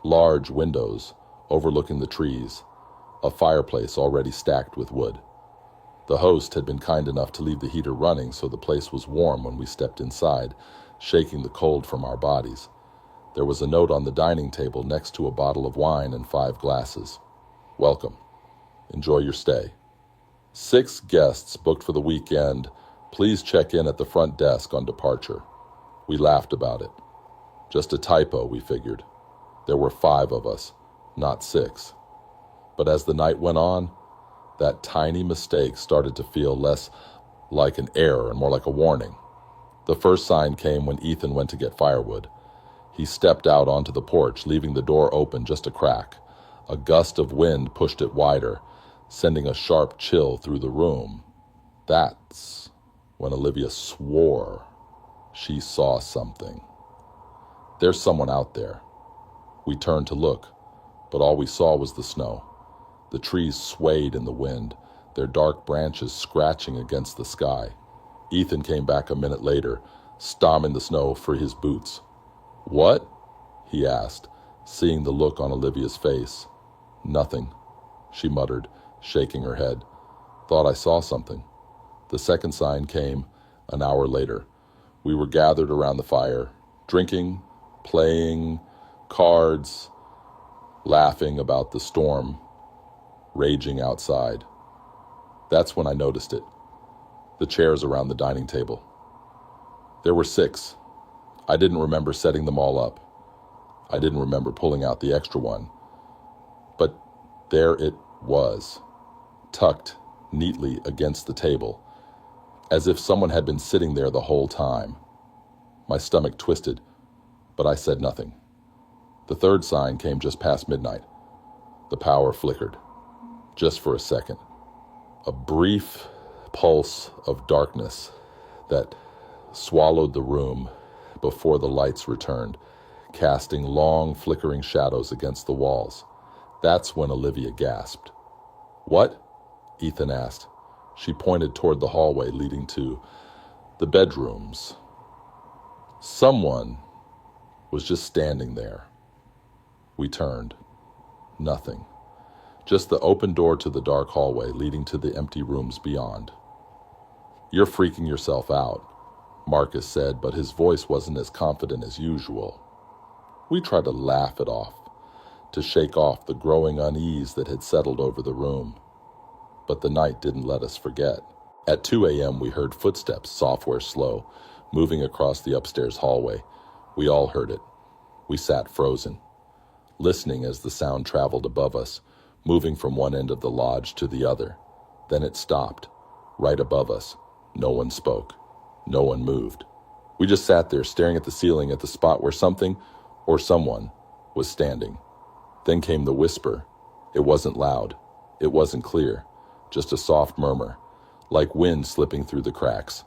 large windows overlooking the trees, a fireplace already stacked with wood. The host had been kind enough to leave the heater running, so the place was warm when we stepped inside, shaking the cold from our bodies. There was a note on the dining table next to a bottle of wine and 5 glasses. Welcome. Enjoy your stay. 6 guests booked for the weekend. Please check in at the front desk on departure. We laughed about it. Just a typo, we figured. There were 5 of us, not 6. But as the night went on, that tiny mistake started to feel less like an error and more like a warning. The first sign came when Ethan went to get firewood. He stepped out onto the porch, leaving the door open just a crack. A gust of wind pushed it wider, sending a sharp chill through the room. That's when Olivia swore she saw something. There's someone out there. We turned to look, but all we saw was the snow. The trees swayed in the wind, their dark branches scratching against the sky. Ethan came back a minute later, stomping the snow for his boots. "What?" he asked, seeing the look on Olivia's face. "Nothing," she muttered, shaking her head. "Thought I saw something." The second sign came an hour later. We were gathered around the fire, drinking, playing cards, laughing about the storm raging outside. That's when I noticed it. The chairs around the dining table. There were 6. I didn't remember setting them all up. I didn't remember pulling out the extra one. But there it was, tucked neatly against the table, as if someone had been sitting there the whole time. My stomach twisted, but I said nothing. The third sign came just past midnight. The power flickered, just for a second. A brief pulse of darkness that swallowed the room before the lights returned, casting long, flickering shadows against the walls. That's when Olivia gasped. "What?" Ethan asked. She pointed toward the hallway leading to the bedrooms. Someone was just standing there. We turned. Nothing. Just the open door to the dark hallway leading to the empty rooms beyond. "You're freaking yourself out," Marcus said, but his voice wasn't as confident as usual. We tried to laugh it off, to shake off the growing unease that had settled over the room. But the night didn't let us forget. At 2 a.m. we heard footsteps, software slow, moving across the upstairs hallway. We all heard it. We sat frozen, listening as the sound traveled above us, moving from one end of the lodge to the other. Then it stopped, right above us. No one spoke. No one moved. We just sat there staring at the ceiling at the spot where something or someone was standing. Then came the whisper. It wasn't loud. It wasn't clear. Just a soft murmur, like wind slipping through the cracks.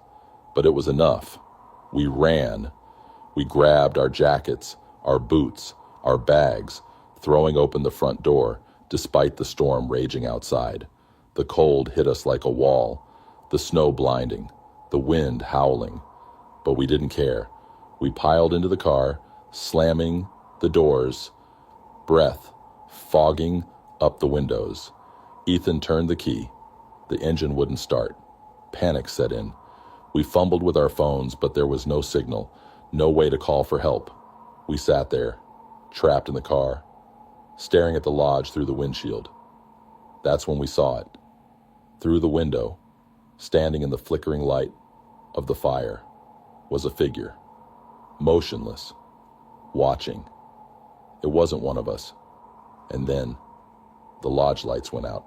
But it was enough. We ran. We grabbed our jackets, our boots, our bags, throwing open the front door, despite the storm raging outside. The cold hit us like a wall, the snow blinding, the wind howling. But we didn't care. We piled into the car, slamming the doors, breath fogging up the windows. Ethan turned the key. The engine wouldn't start. Panic set in. We fumbled with our phones, but there was no signal, no way to call for help. We sat there, trapped in the car, staring at the lodge through the windshield. That's when we saw it. Through the window, standing in the flickering light of the fire, was a figure, motionless, watching. It wasn't one of us. And then the lodge lights went out.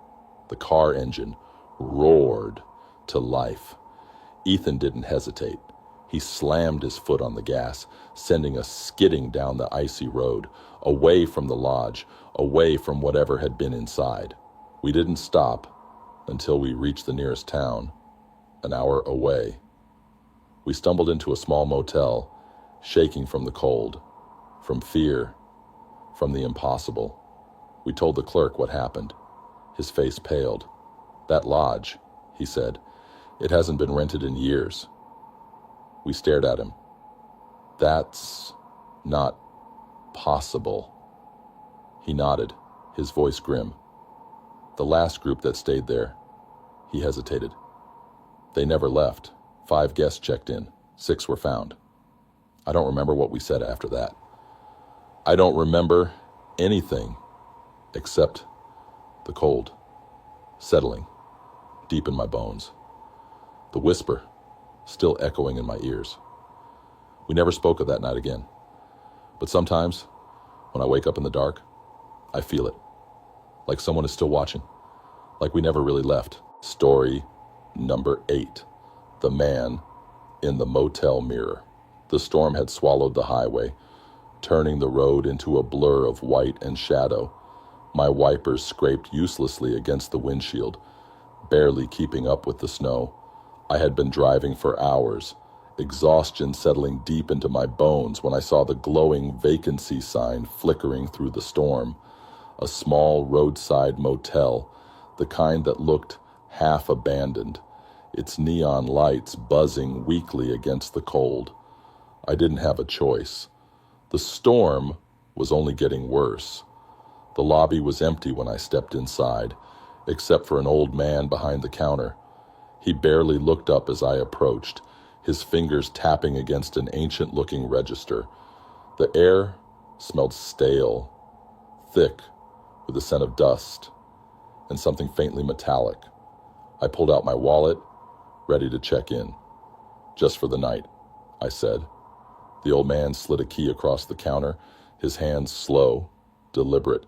The car engine roared to life. Ethan didn't hesitate. He slammed his foot on the gas, sending us skidding down the icy road, away from the lodge, away from whatever had been inside. We didn't stop until we reached the nearest town, an hour away. We stumbled into a small motel, shaking from the cold, from fear, from the impossible. We told the clerk what happened. His face paled. "That lodge," he said. "It hasn't been rented in years." We stared at him. "That's not possible." He nodded, his voice grim. "The last group that stayed there," he hesitated. "They never left. 5 guests checked in. 6 were found." I don't remember what we said after that. I don't remember anything except the cold, settling deep in my bones. The whisper still echoing in my ears. We never spoke of that night again. But sometimes, when I wake up in the dark, I feel it. Like someone is still watching. Like we never really left. Story number 8. The man in the motel mirror. The storm had swallowed the highway, turning the road into a blur of white and shadow. My wipers scraped uselessly against the windshield, barely keeping up with the snow. I had been driving for hours, exhaustion settling deep into my bones when I saw the glowing vacancy sign flickering through the storm. A small roadside motel, the kind that looked half abandoned, its neon lights buzzing weakly against the cold. I didn't have a choice. The storm was only getting worse. The lobby was empty when I stepped inside, except for an old man behind the counter. He barely looked up as I approached, his fingers tapping against an ancient-looking register. The air smelled stale, thick, with a scent of dust, and something faintly metallic. I pulled out my wallet, ready to check in. "Just for the night," I said. The old man slid a key across the counter, his hands slow, deliberate.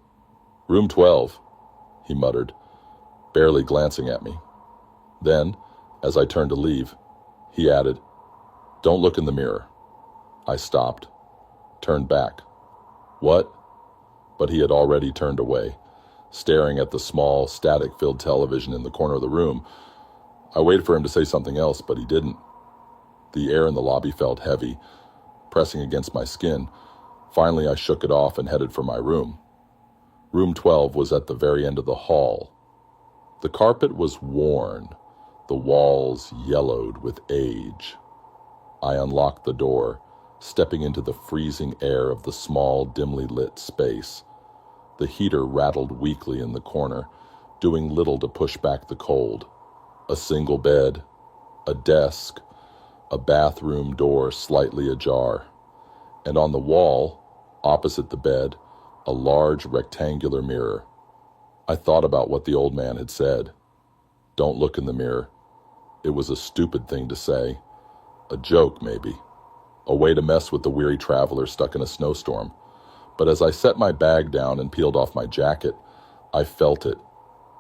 "Room 12, he muttered, barely glancing at me. Then, as I turned to leave, he added, "Don't look in the mirror." I stopped, turned back. "What?" But he had already turned away, staring at the small, static-filled television in the corner of the room. I waited for him to say something else, but he didn't. The air in the lobby felt heavy, pressing against my skin. Finally, I shook it off and headed for my room. Room 12 was at the very end of the hall. The carpet was worn, the walls yellowed with age. I unlocked the door, stepping into the freezing air of the small, dimly lit space. The heater rattled weakly in the corner, doing little to push back the cold. A single bed, a desk, a bathroom door slightly ajar, and on the wall, opposite the bed, a large rectangular mirror. I thought about what the old man had said. Don't look in the mirror. It was a stupid thing to say. A joke, maybe. A way to mess with the weary traveler stuck in a snowstorm. But as I set my bag down and peeled off my jacket, I felt it,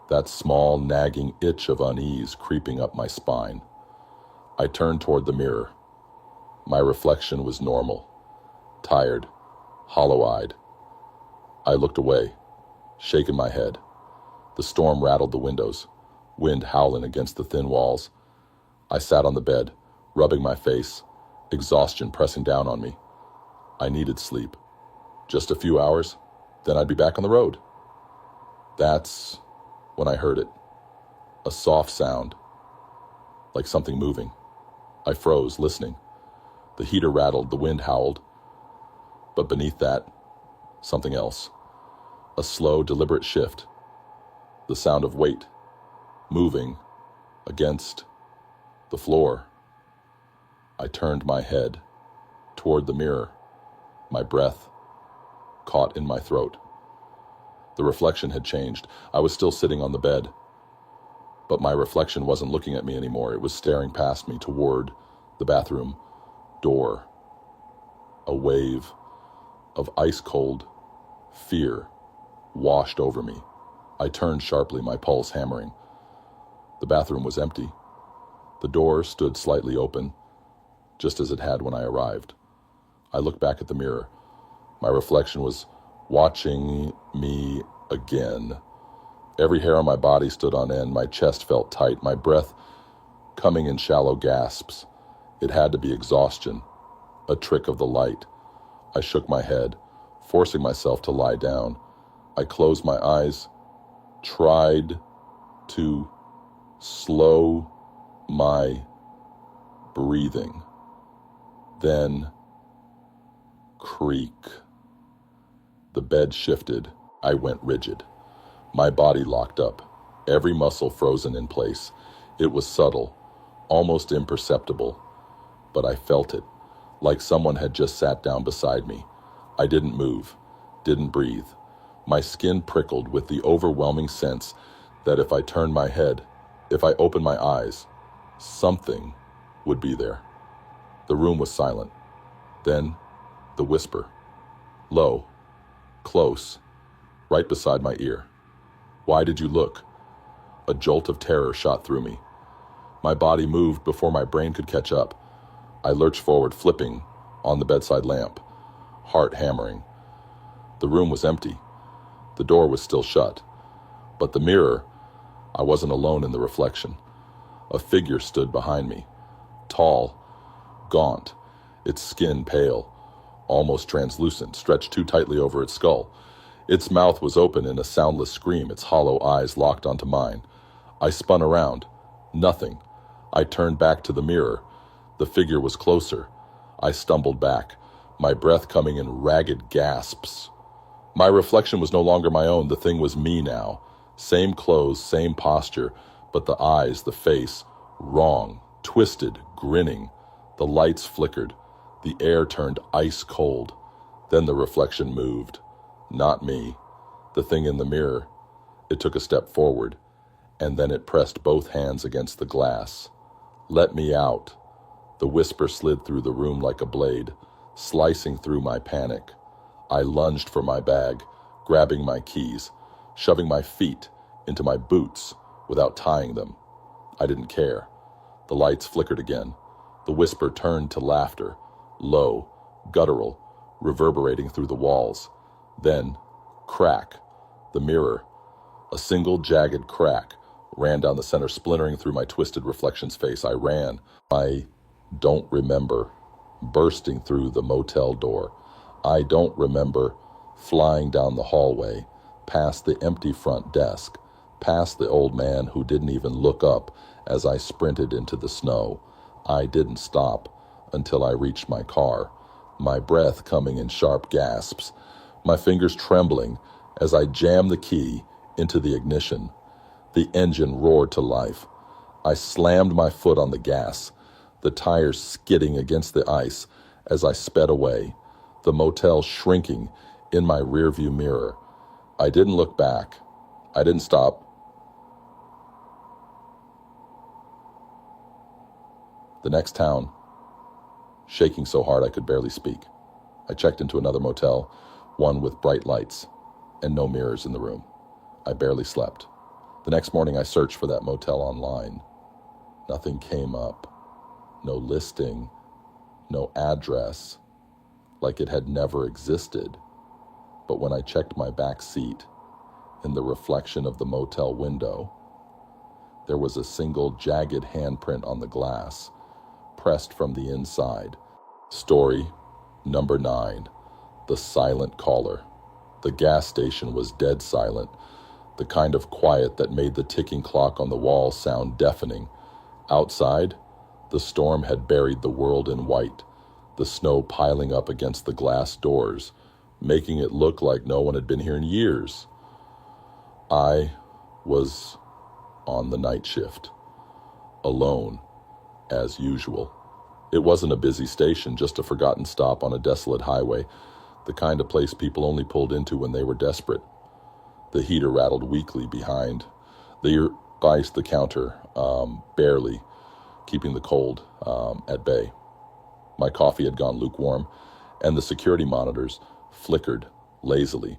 that small, nagging itch of unease creeping up my spine. I turned toward the mirror. My reflection was normal, tired, hollow-eyed. I looked away, shaking my head. The storm rattled the windows, wind howling against the thin walls. I sat on the bed, rubbing my face, exhaustion pressing down on me. I needed sleep. Just a few hours, then I'd be back on the road. That's when I heard it. A soft sound, like something moving. I froze, listening. The heater rattled, the wind howled. But beneath that, something else. A slow, deliberate shift. The sound of weight, moving against the floor. I turned my head toward the mirror, my breath caught in my throat. The reflection had changed. I was still sitting on the bed, but my reflection wasn't looking at me anymore. It was staring past me toward the bathroom door. A wave of ice-cold Fear washed over me. I turned sharply, my pulse hammering. The bathroom was empty. The door stood slightly open, just as it had when I arrived. I looked back at the mirror. My reflection was watching me again. Every hair on my body stood on end. My chest felt tight, my breath coming in shallow gasps. It had to be exhaustion, a trick of the light. I shook my head, forcing myself to lie down. I closed my eyes, tried to slow my breathing. Then, creak. The bed shifted. I went rigid. My body locked up, every muscle frozen in place. It was subtle, almost imperceptible, but I felt it, like someone had just sat down beside me. I didn't move, didn't breathe. My skin prickled with the overwhelming sense that if I turned my head, if I opened my eyes, something would be there. The room was silent. Then, the whisper. Low, close, right beside my ear. Why did you look? A jolt of terror shot through me. My body moved before my brain could catch up. I lurched forward, flipping on the bedside lamp, heart hammering. The room was empty. The door was still shut. But the mirror, I wasn't alone in the reflection. A figure stood behind me, tall, gaunt, its skin pale, almost translucent, stretched too tightly over its skull. Its mouth was open in a soundless scream, its hollow eyes locked onto mine. I spun around. Nothing. I turned back to the mirror. The figure was closer. I stumbled back, my breath coming in ragged gasps. My reflection was no longer my own. The thing was me now. Same clothes, same posture, but the eyes, the face, wrong, twisted, grinning. The lights flickered. The air turned ice cold. Then the reflection moved. Not me. The thing in the mirror. It took a step forward, and then it pressed both hands against the glass. Let me out. The whisper slid through the room like a blade, slicing through my panic. I lunged for my bag, grabbing my keys, shoving my feet into my boots without tying them. I didn't care. The lights flickered again. The whisper turned to laughter, low, guttural, reverberating through the walls. Then, crack. The mirror. A single jagged crack ran down the center, splintering through my twisted reflection's face. I ran. I don't remember bursting through the motel door. I don't remember flying down the hallway, past the empty front desk, past the old man who didn't even look up as I sprinted into the snow. I didn't stop until I reached my car, my breath coming in sharp gasps, my fingers trembling as I jammed the key into the ignition. The engine roared to life. I slammed my foot on the gas, the tires skidding against the ice as I sped away, the motel shrinking in my rearview mirror. I didn't look back. I didn't stop. The next town, shaking so hard I could barely speak. I checked into another motel, one with bright lights and no mirrors in the room. I barely slept. The next morning I searched for that motel online. Nothing came up. No listing, no address, like it had never existed. But when I checked my back seat, in the reflection of the motel window, there was a single jagged handprint on the glass, pressed from the inside. Story number 9, The Silent Caller. The gas station was dead silent, the kind of quiet that made the ticking clock on the wall sound deafening. Outside, the storm had buried the world in white, the snow piling up against the glass doors, making it look like no one had been here in years. I was on the night shift, alone, as usual. It wasn't a busy station, just a forgotten stop on a desolate highway, the kind of place people only pulled into when they were desperate. The heater rattled weakly behind the ice, the counter, barely keeping the cold at bay. My coffee had gone lukewarm, and the security monitors flickered lazily,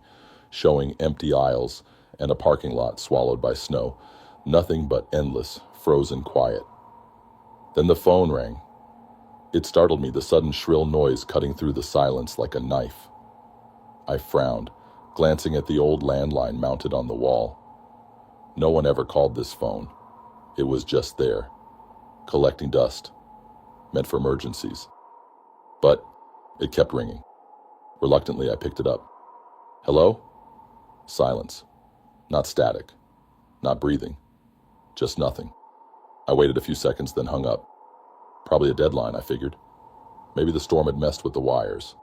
showing empty aisles and a parking lot swallowed by snow. Nothing but endless, frozen quiet. Then the phone rang. It startled me, the sudden shrill noise cutting through the silence like a knife. I frowned, glancing at the old landline mounted on the wall. No one ever called this phone. It was just there, collecting dust, meant for emergencies. But it kept ringing. Reluctantly, I picked it up. Hello? Silence. Not static. Not breathing. Just nothing. I waited a few seconds, then hung up. Probably a deadline, I figured. Maybe the storm had messed with the wires.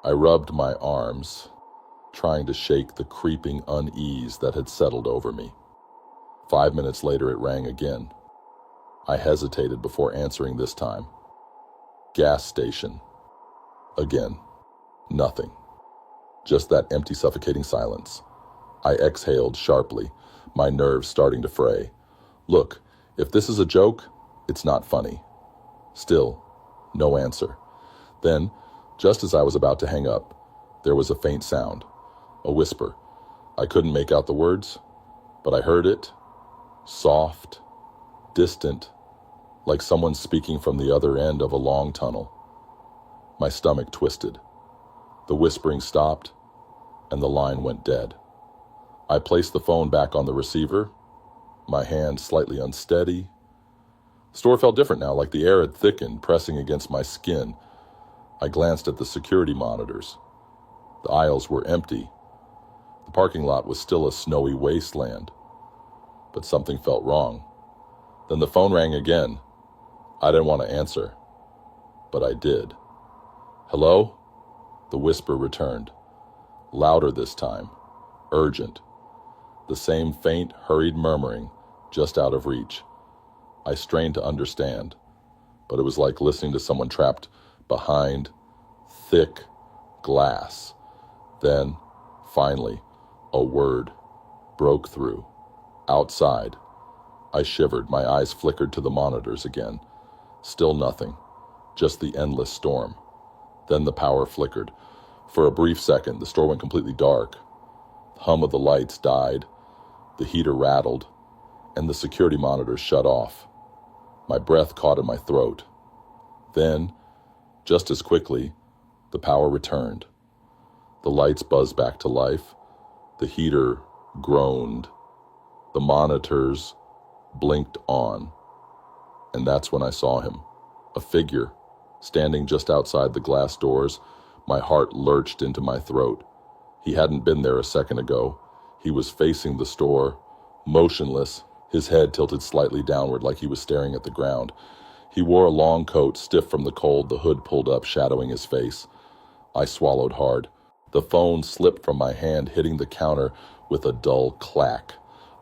I rubbed my arms, trying to shake the creeping unease that had settled over me. 5 minutes later, it rang again. I hesitated before answering this time. Gas station. Again. Nothing. Just that empty, suffocating silence. I exhaled sharply, my nerves starting to fray. Look, if this is a joke, it's not funny. Still, no answer. Then, just as I was about to hang up, there was a faint sound, a whisper. I couldn't make out the words, but I heard it. Soft, distant, like someone speaking from the other end of a long tunnel. My stomach twisted. The whispering stopped, and the line went dead. I placed the phone back on the receiver, my hand slightly unsteady. The store felt different now, like the air had thickened, pressing against my skin. I glanced at the security monitors. The aisles were empty. The parking lot was still a snowy wasteland. But something felt wrong. Then the phone rang again. I didn't want to answer, but I did. Hello? The whisper returned. Louder this time. Urgent. The same faint, hurried murmuring, just out of reach. I strained to understand, but it was like listening to someone trapped behind thick glass. Then, finally, a word broke through. Outside. I shivered, my eyes flickered to the monitors again. Still nothing, just the endless storm. Then the power flickered. For a brief second, the store went completely dark. The hum of the lights died, the heater rattled, and the security monitors shut off. My breath caught in my throat. Then, just as quickly, the power returned. The lights buzzed back to life. The heater groaned. The monitors blinked on. And that's when I saw him. A figure, standing just outside the glass doors. My heart lurched into my throat. He hadn't been there a second ago. He was facing the store, motionless, his head tilted slightly downward like he was staring at the ground. He wore a long coat, stiff from the cold, the hood pulled up, shadowing his face. I swallowed hard. The phone slipped from my hand, hitting the counter with a dull clack.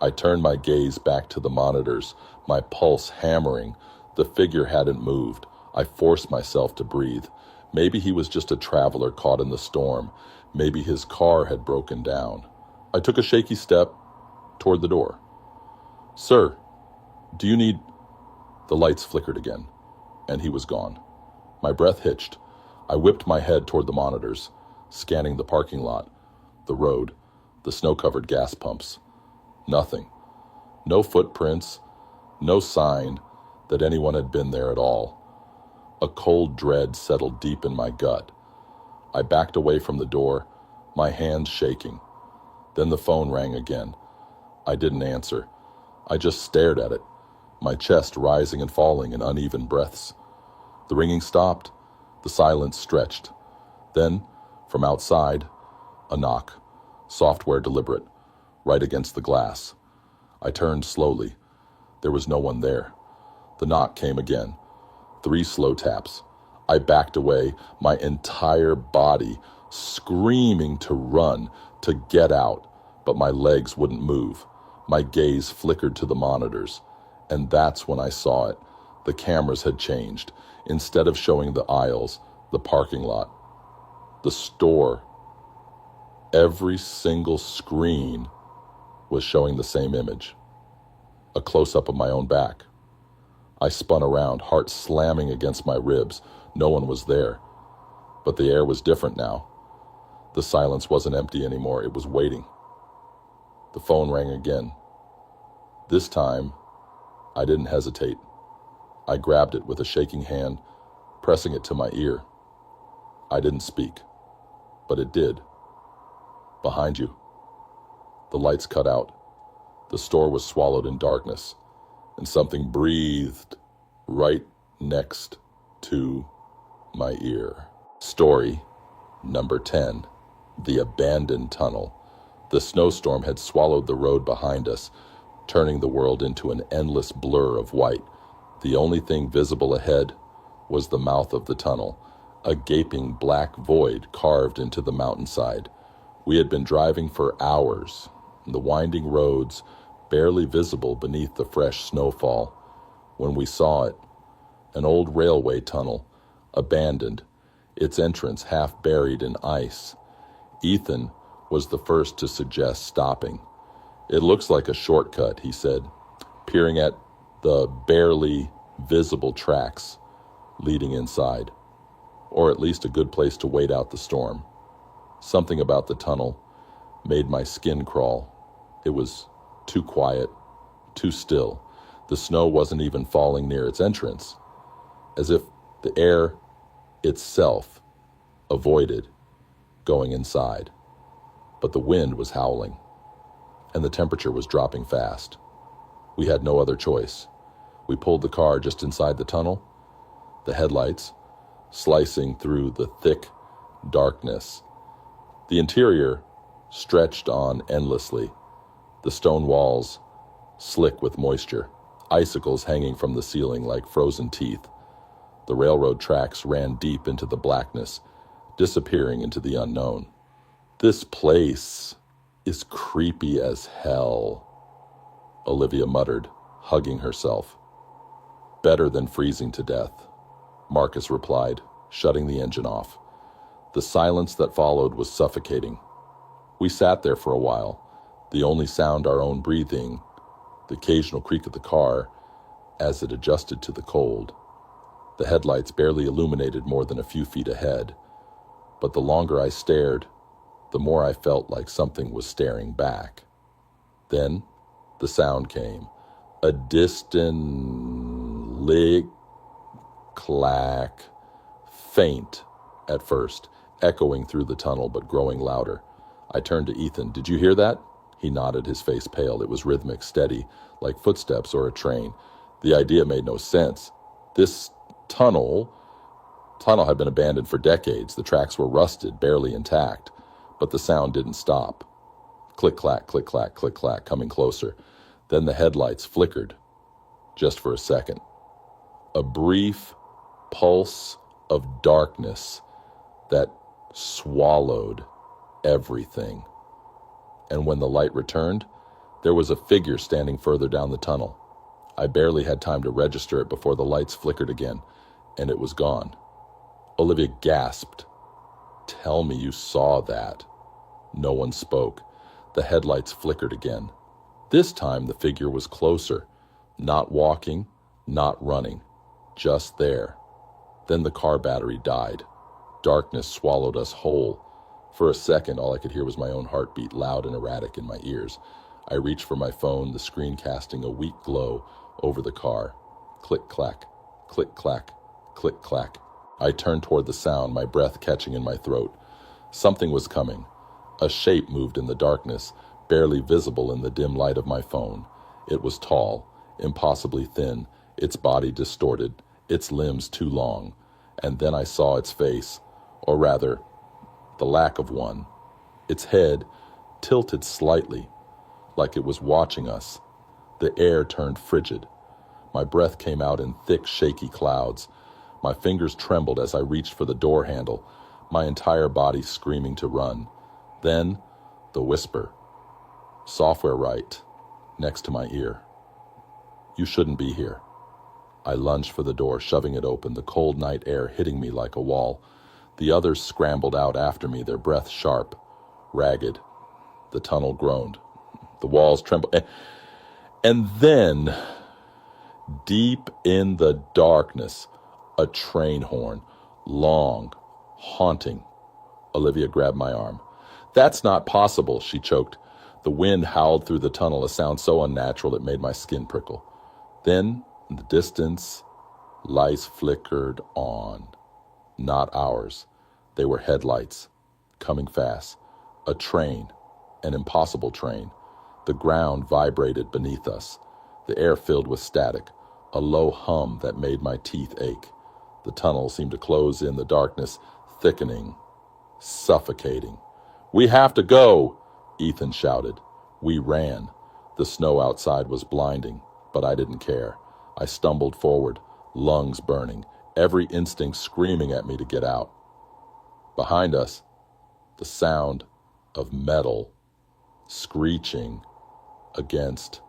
I turned my gaze back to the monitors, my pulse hammering. The figure hadn't moved. I forced myself to breathe. Maybe he was just a traveler caught in the storm. Maybe his car had broken down. I took a shaky step toward the door. Sir, do you need... The lights flickered again, and he was gone. My breath hitched. I whipped my head toward the monitors, scanning the parking lot, the road, the snow-covered gas pumps. Nothing. No footprints, no sign that anyone had been there at all. A cold dread settled deep in my gut. I backed away from the door, my hands shaking. Then the phone rang again. I didn't answer. I just stared at it, my chest rising and falling in uneven breaths. The ringing stopped. The silence stretched. Then, from outside, a knock, software deliberate, right against the glass. I turned slowly. There was no one there. The knock came again. 3 slow taps. I backed away, my entire body screaming to run, to get out, but my legs wouldn't move. My gaze flickered to the monitors, and that's when I saw it. The cameras had changed. Instead of showing the aisles, the parking lot, the store, every single screen was showing the same image. A close-up of my own back. I spun around, heart slamming against my ribs. No one was there. But the air was different now. The silence wasn't empty anymore. It was waiting. The phone rang again. This time, I didn't hesitate. I grabbed it with a shaking hand, pressing it to my ear. I didn't speak, but it did. Behind you. The lights cut out. The store was swallowed in darkness, and something breathed right next to my ear. Story number 10. The abandoned tunnel. The snowstorm had swallowed the road behind us, turning the world into an endless blur of white. The only thing visible ahead was the mouth of the tunnel, a gaping black void carved into the mountainside. We had been driving for hours, the winding roads barely visible beneath the fresh snowfall, when we saw it, an old railway tunnel, abandoned, its entrance half buried in ice. Ethan was the first to suggest stopping. "It looks like a shortcut," he said, peering at the barely visible tracks leading inside, or at least a good place to wait out the storm. Something about the tunnel made my skin crawl. It was too quiet, too still. The snow wasn't even falling near its entrance, as if the air itself avoided going inside. But the wind was howling, and the temperature was dropping fast. We had no other choice. We pulled the car just inside the tunnel, the headlights slicing through the thick darkness. The interior stretched on endlessly, the stone walls slick with moisture, icicles hanging from the ceiling like frozen teeth. The railroad tracks ran deep into the blackness, disappearing into the unknown. "This place is creepy as hell," Olivia muttered, hugging herself. "Better than freezing to death," Marcus replied, shutting the engine off. The silence that followed was suffocating. We sat there for a while, the only sound our own breathing, the occasional creak of the car as it adjusted to the cold. The headlights barely illuminated more than a few feet ahead, but the longer I stared, the more I felt like something was staring back. Then the sound came, a distant lick, clack, faint at first, echoing through the tunnel but growing louder. I turned to Ethan. "Did you hear that?" He nodded, his face pale. It was rhythmic, steady, like footsteps or a train. The idea made no sense. This tunnel had been abandoned for decades. The tracks were rusted, barely intact, but the sound didn't stop. Click-clack, click-clack, click-clack, coming closer. Then the headlights flickered, just for a second. A brief pulse of darkness that swallowed everything. And when the light returned, there was a figure standing further down the tunnel. I barely had time to register it before the lights flickered again, and it was gone. Olivia gasped. "Tell me you saw that." No one spoke. The headlights flickered again. This time the figure was closer, not walking, not running, just there. Then the car battery died. Darkness swallowed us whole. For a second, all I could hear was my own heartbeat, loud and erratic in my ears. I reached for my phone, the screen casting a weak glow over the car. Click-clack, click-clack, click-clack. I turned toward the sound, my breath catching in my throat. Something was coming. A shape moved in the darkness, barely visible in the dim light of my phone. It was tall, impossibly thin, its body distorted, its limbs too long. And then I saw its face, or rather, the lack of one. Its head tilted slightly, like it was watching us. The air turned frigid. My breath came out in thick, shaky clouds. My fingers trembled as I reached for the door handle, my entire body screaming to run. Then, the whisper. Software right, next to my ear. "You shouldn't be here." I lunged for the door, shoving it open, the cold night air hitting me like a wall. The others scrambled out after me, their breath sharp, ragged. The tunnel groaned. The walls trembled. And then, deep in the darkness, a train horn, long, haunting. Olivia grabbed my arm. "That's not possible," she choked. The wind howled through the tunnel, a sound so unnatural it made my skin prickle. Then, in the distance, lights flickered on. Not ours. They were headlights, coming fast. A train, an impossible train. The ground vibrated beneath us. The air filled with static, a low hum that made my teeth ache. The tunnel seemed to close in, the darkness thickening, suffocating. "We have to go!" Ethan shouted. We ran. The snow outside was blinding, but I didn't care. I stumbled forward, lungs burning, every instinct screaming at me to get out. Behind us, the sound of metal screeching against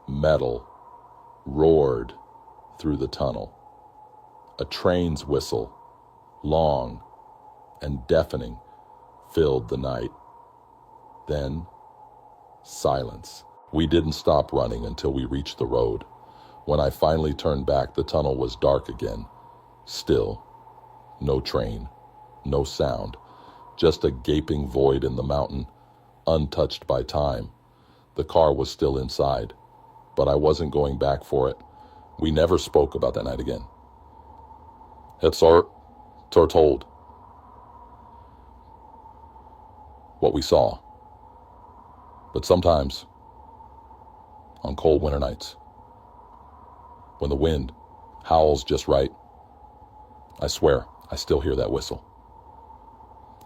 metal roared through the tunnel. A train's whistle, long and deafening, filled the night. Then, silence. We didn't stop running until we reached the road. When I finally turned back, the tunnel was dark again. Still. No train. No sound. Just a gaping void in the mountain, untouched by time. The car was still inside, but I wasn't going back for it. We never spoke about that night again. It's our told what we saw. But sometimes, on cold winter nights, when the wind howls just right, I swear I still hear that whistle.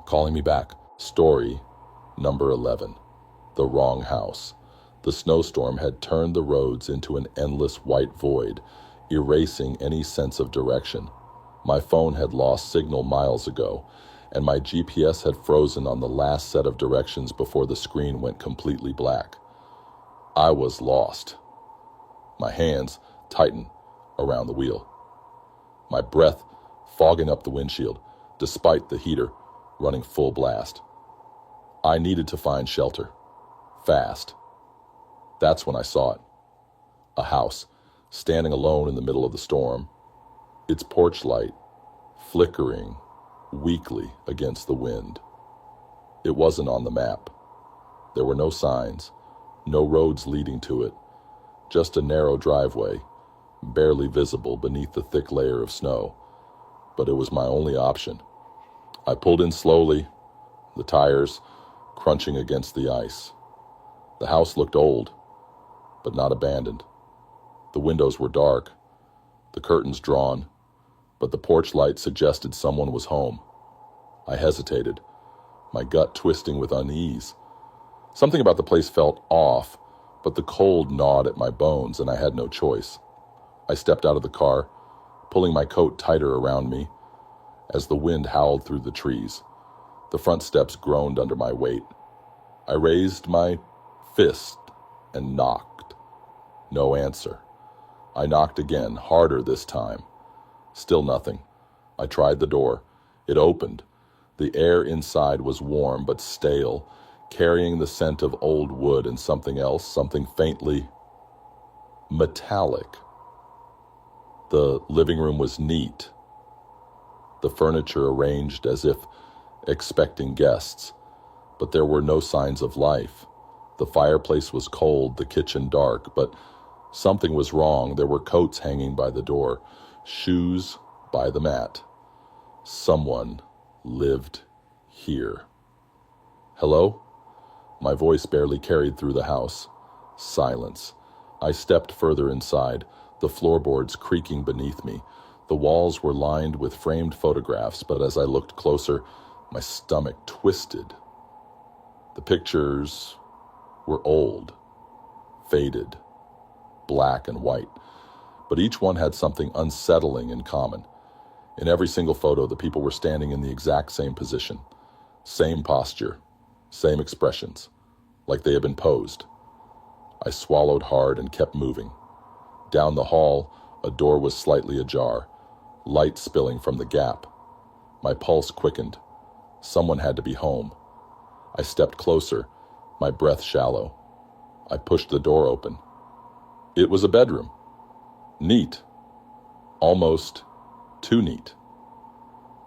Calling me back. Story number 11. The wrong house. The snowstorm had turned the roads into an endless white void, erasing any sense of direction. My phone had lost signal miles ago, and my GPS had frozen on the last set of directions before the screen went completely black. I was lost. My hands tightened around the wheel. My breath fogging up the windshield, despite the heater running full blast. I needed to find shelter. Fast. That's when I saw it. A house, standing alone in the middle of the storm, its porch light flickering weakly against the wind. It wasn't on the map. There were no signs, no roads leading to it, just a narrow driveway, barely visible beneath the thick layer of snow. But it was my only option. I pulled in slowly, the tires crunching against the ice. The house looked old, but not abandoned. The windows were dark, the curtains drawn, but the porch light suggested someone was home. I hesitated, my gut twisting with unease. Something about the place felt off, but the cold gnawed at my bones, and I had no choice. I stepped out of the car, pulling my coat tighter around me as the wind howled through the trees. The front steps groaned under my weight. I raised my fist and knocked. No answer. I knocked again, harder this time. Still nothing. I tried the door. It opened. The air inside was warm but stale, carrying the scent of old wood and something else, something faintly metallic. The living room was neat, the furniture arranged as if expecting guests, but there were no signs of life. The fireplace was cold, the kitchen dark, but something was wrong. There were coats hanging by the door, shoes by the mat. Someone lived here. Hello? My voice barely carried through the house. Silence. I stepped further inside, the floorboards creaking beneath me. The walls were lined with framed photographs, but as I looked closer, my stomach twisted. The pictures were old, faded, black and white, but each one had something unsettling in common. In every single photo, the people were standing in the exact same position, same posture, same expressions, like they had been posed. I swallowed hard and kept moving. Down the hall, a door was slightly ajar, light spilling from the gap. My pulse quickened. Someone had to be home. I stepped closer, my breath shallow. I pushed the door open. It was a bedroom. Neat. Almost too neat.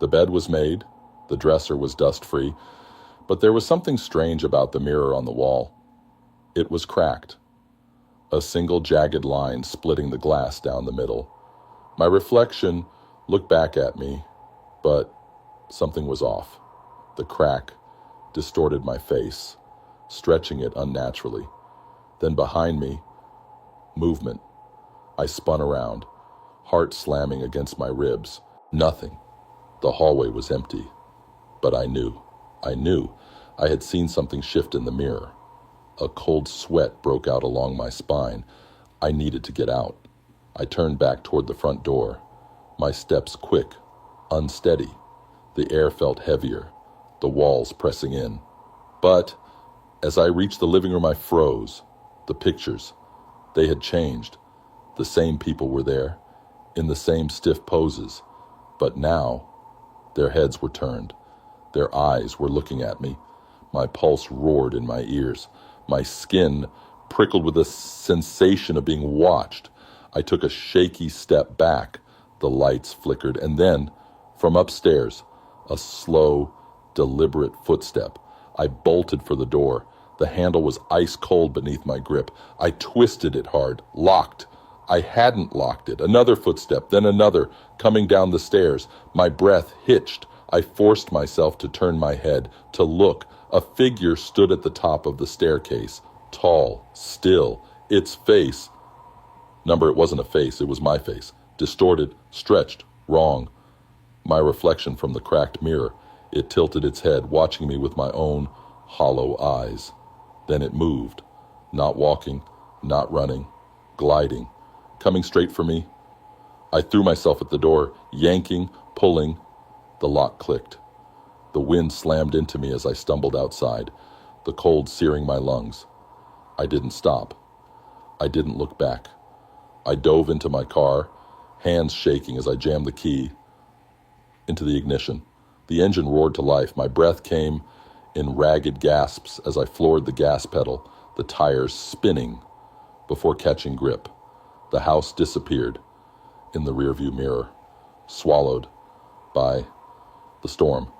The bed was made, the dresser was dust-free, But there was something strange about the mirror on the wall. It was cracked, a single jagged line splitting the glass down the middle. My reflection looked back at me, but something was off. The crack distorted my face, stretching it unnaturally. Then behind me, movement. I spun around, heart slamming against my ribs. Nothing. The hallway was empty. But I knew. I had seen something shift in the mirror. A cold sweat broke out along my spine. I needed to get out. I turned back toward the front door, my steps quick, unsteady. The air felt heavier, the walls pressing in. But as I reached the living room, I froze. The pictures, they had changed. The same people were there, in the same stiff poses. But now, their heads were turned. Their eyes were looking at me. My pulse roared in my ears. My skin prickled with a sensation of being watched. I took a shaky step back. The lights flickered, and then, from upstairs, a slow, deliberate footstep. I bolted for the door. The handle was ice cold beneath my grip. I twisted it hard, locked. I hadn't locked it. Another footstep, then another, coming down the stairs. My breath hitched. I forced myself to turn my head, to look. A figure stood at the top of the staircase, tall, still, its face. It wasn't a face, it was my face. Distorted, stretched, wrong. My reflection from the cracked mirror. It tilted its head, watching me with my own hollow eyes. Then it moved, not walking, not running, gliding, coming straight for me. I threw myself at the door, yanking, pulling. The lock clicked. The wind slammed into me as I stumbled outside, the cold searing my lungs. I didn't stop. I didn't look back. I dove into my car, hands shaking as I jammed the key into the ignition. The engine roared to life. My breath came in ragged gasps as I floored the gas pedal, the tires spinning before catching grip. The house disappeared in the rearview mirror, swallowed by the storm.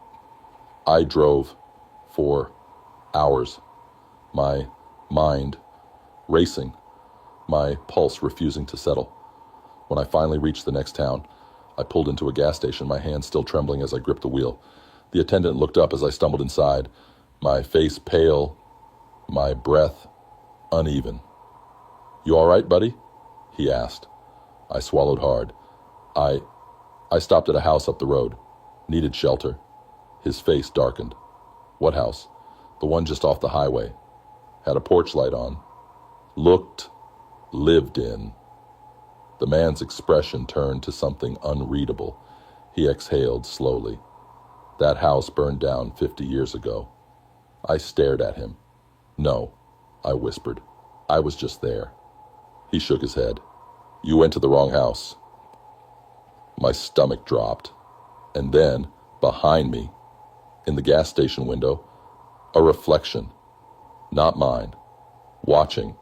I drove for hours, my mind racing, my pulse refusing to settle. When I finally reached the next town, I pulled into a gas station, my hands still trembling as I gripped the wheel. The attendant looked up as I stumbled inside, my face pale, my breath uneven. "You all right, buddy?" he asked. I swallowed hard. I stopped at a house up the road. Needed shelter. His face darkened. "What house?" "The one just off the highway. Had a porch light on. Looked, lived in." The man's expression turned to something unreadable. He exhaled slowly. "That house burned down 50 years ago." I stared at him. "No," I whispered. "I was just there." He shook his head. "You went to the wrong house." My stomach dropped. And then, behind me, in the gas station window, a reflection. Not mine. Watching.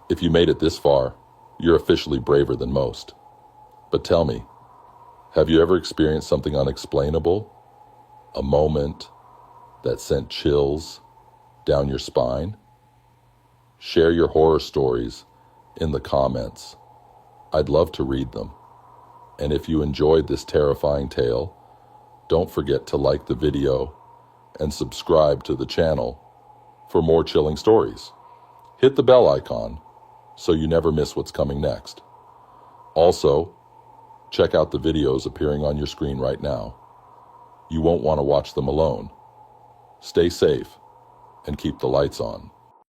If you made it this far, you're officially braver than most. But tell me, have you ever experienced something unexplainable? A moment that sent chills down your spine? Share your horror stories in the comments. I'd love to read them. And if you enjoyed this terrifying tale, don't forget to like the video and subscribe to the channel for more chilling stories. Hit the bell icon so you never miss what's coming next. Also, check out the videos appearing on your screen right now. You won't want to watch them alone. Stay safe and keep the lights on.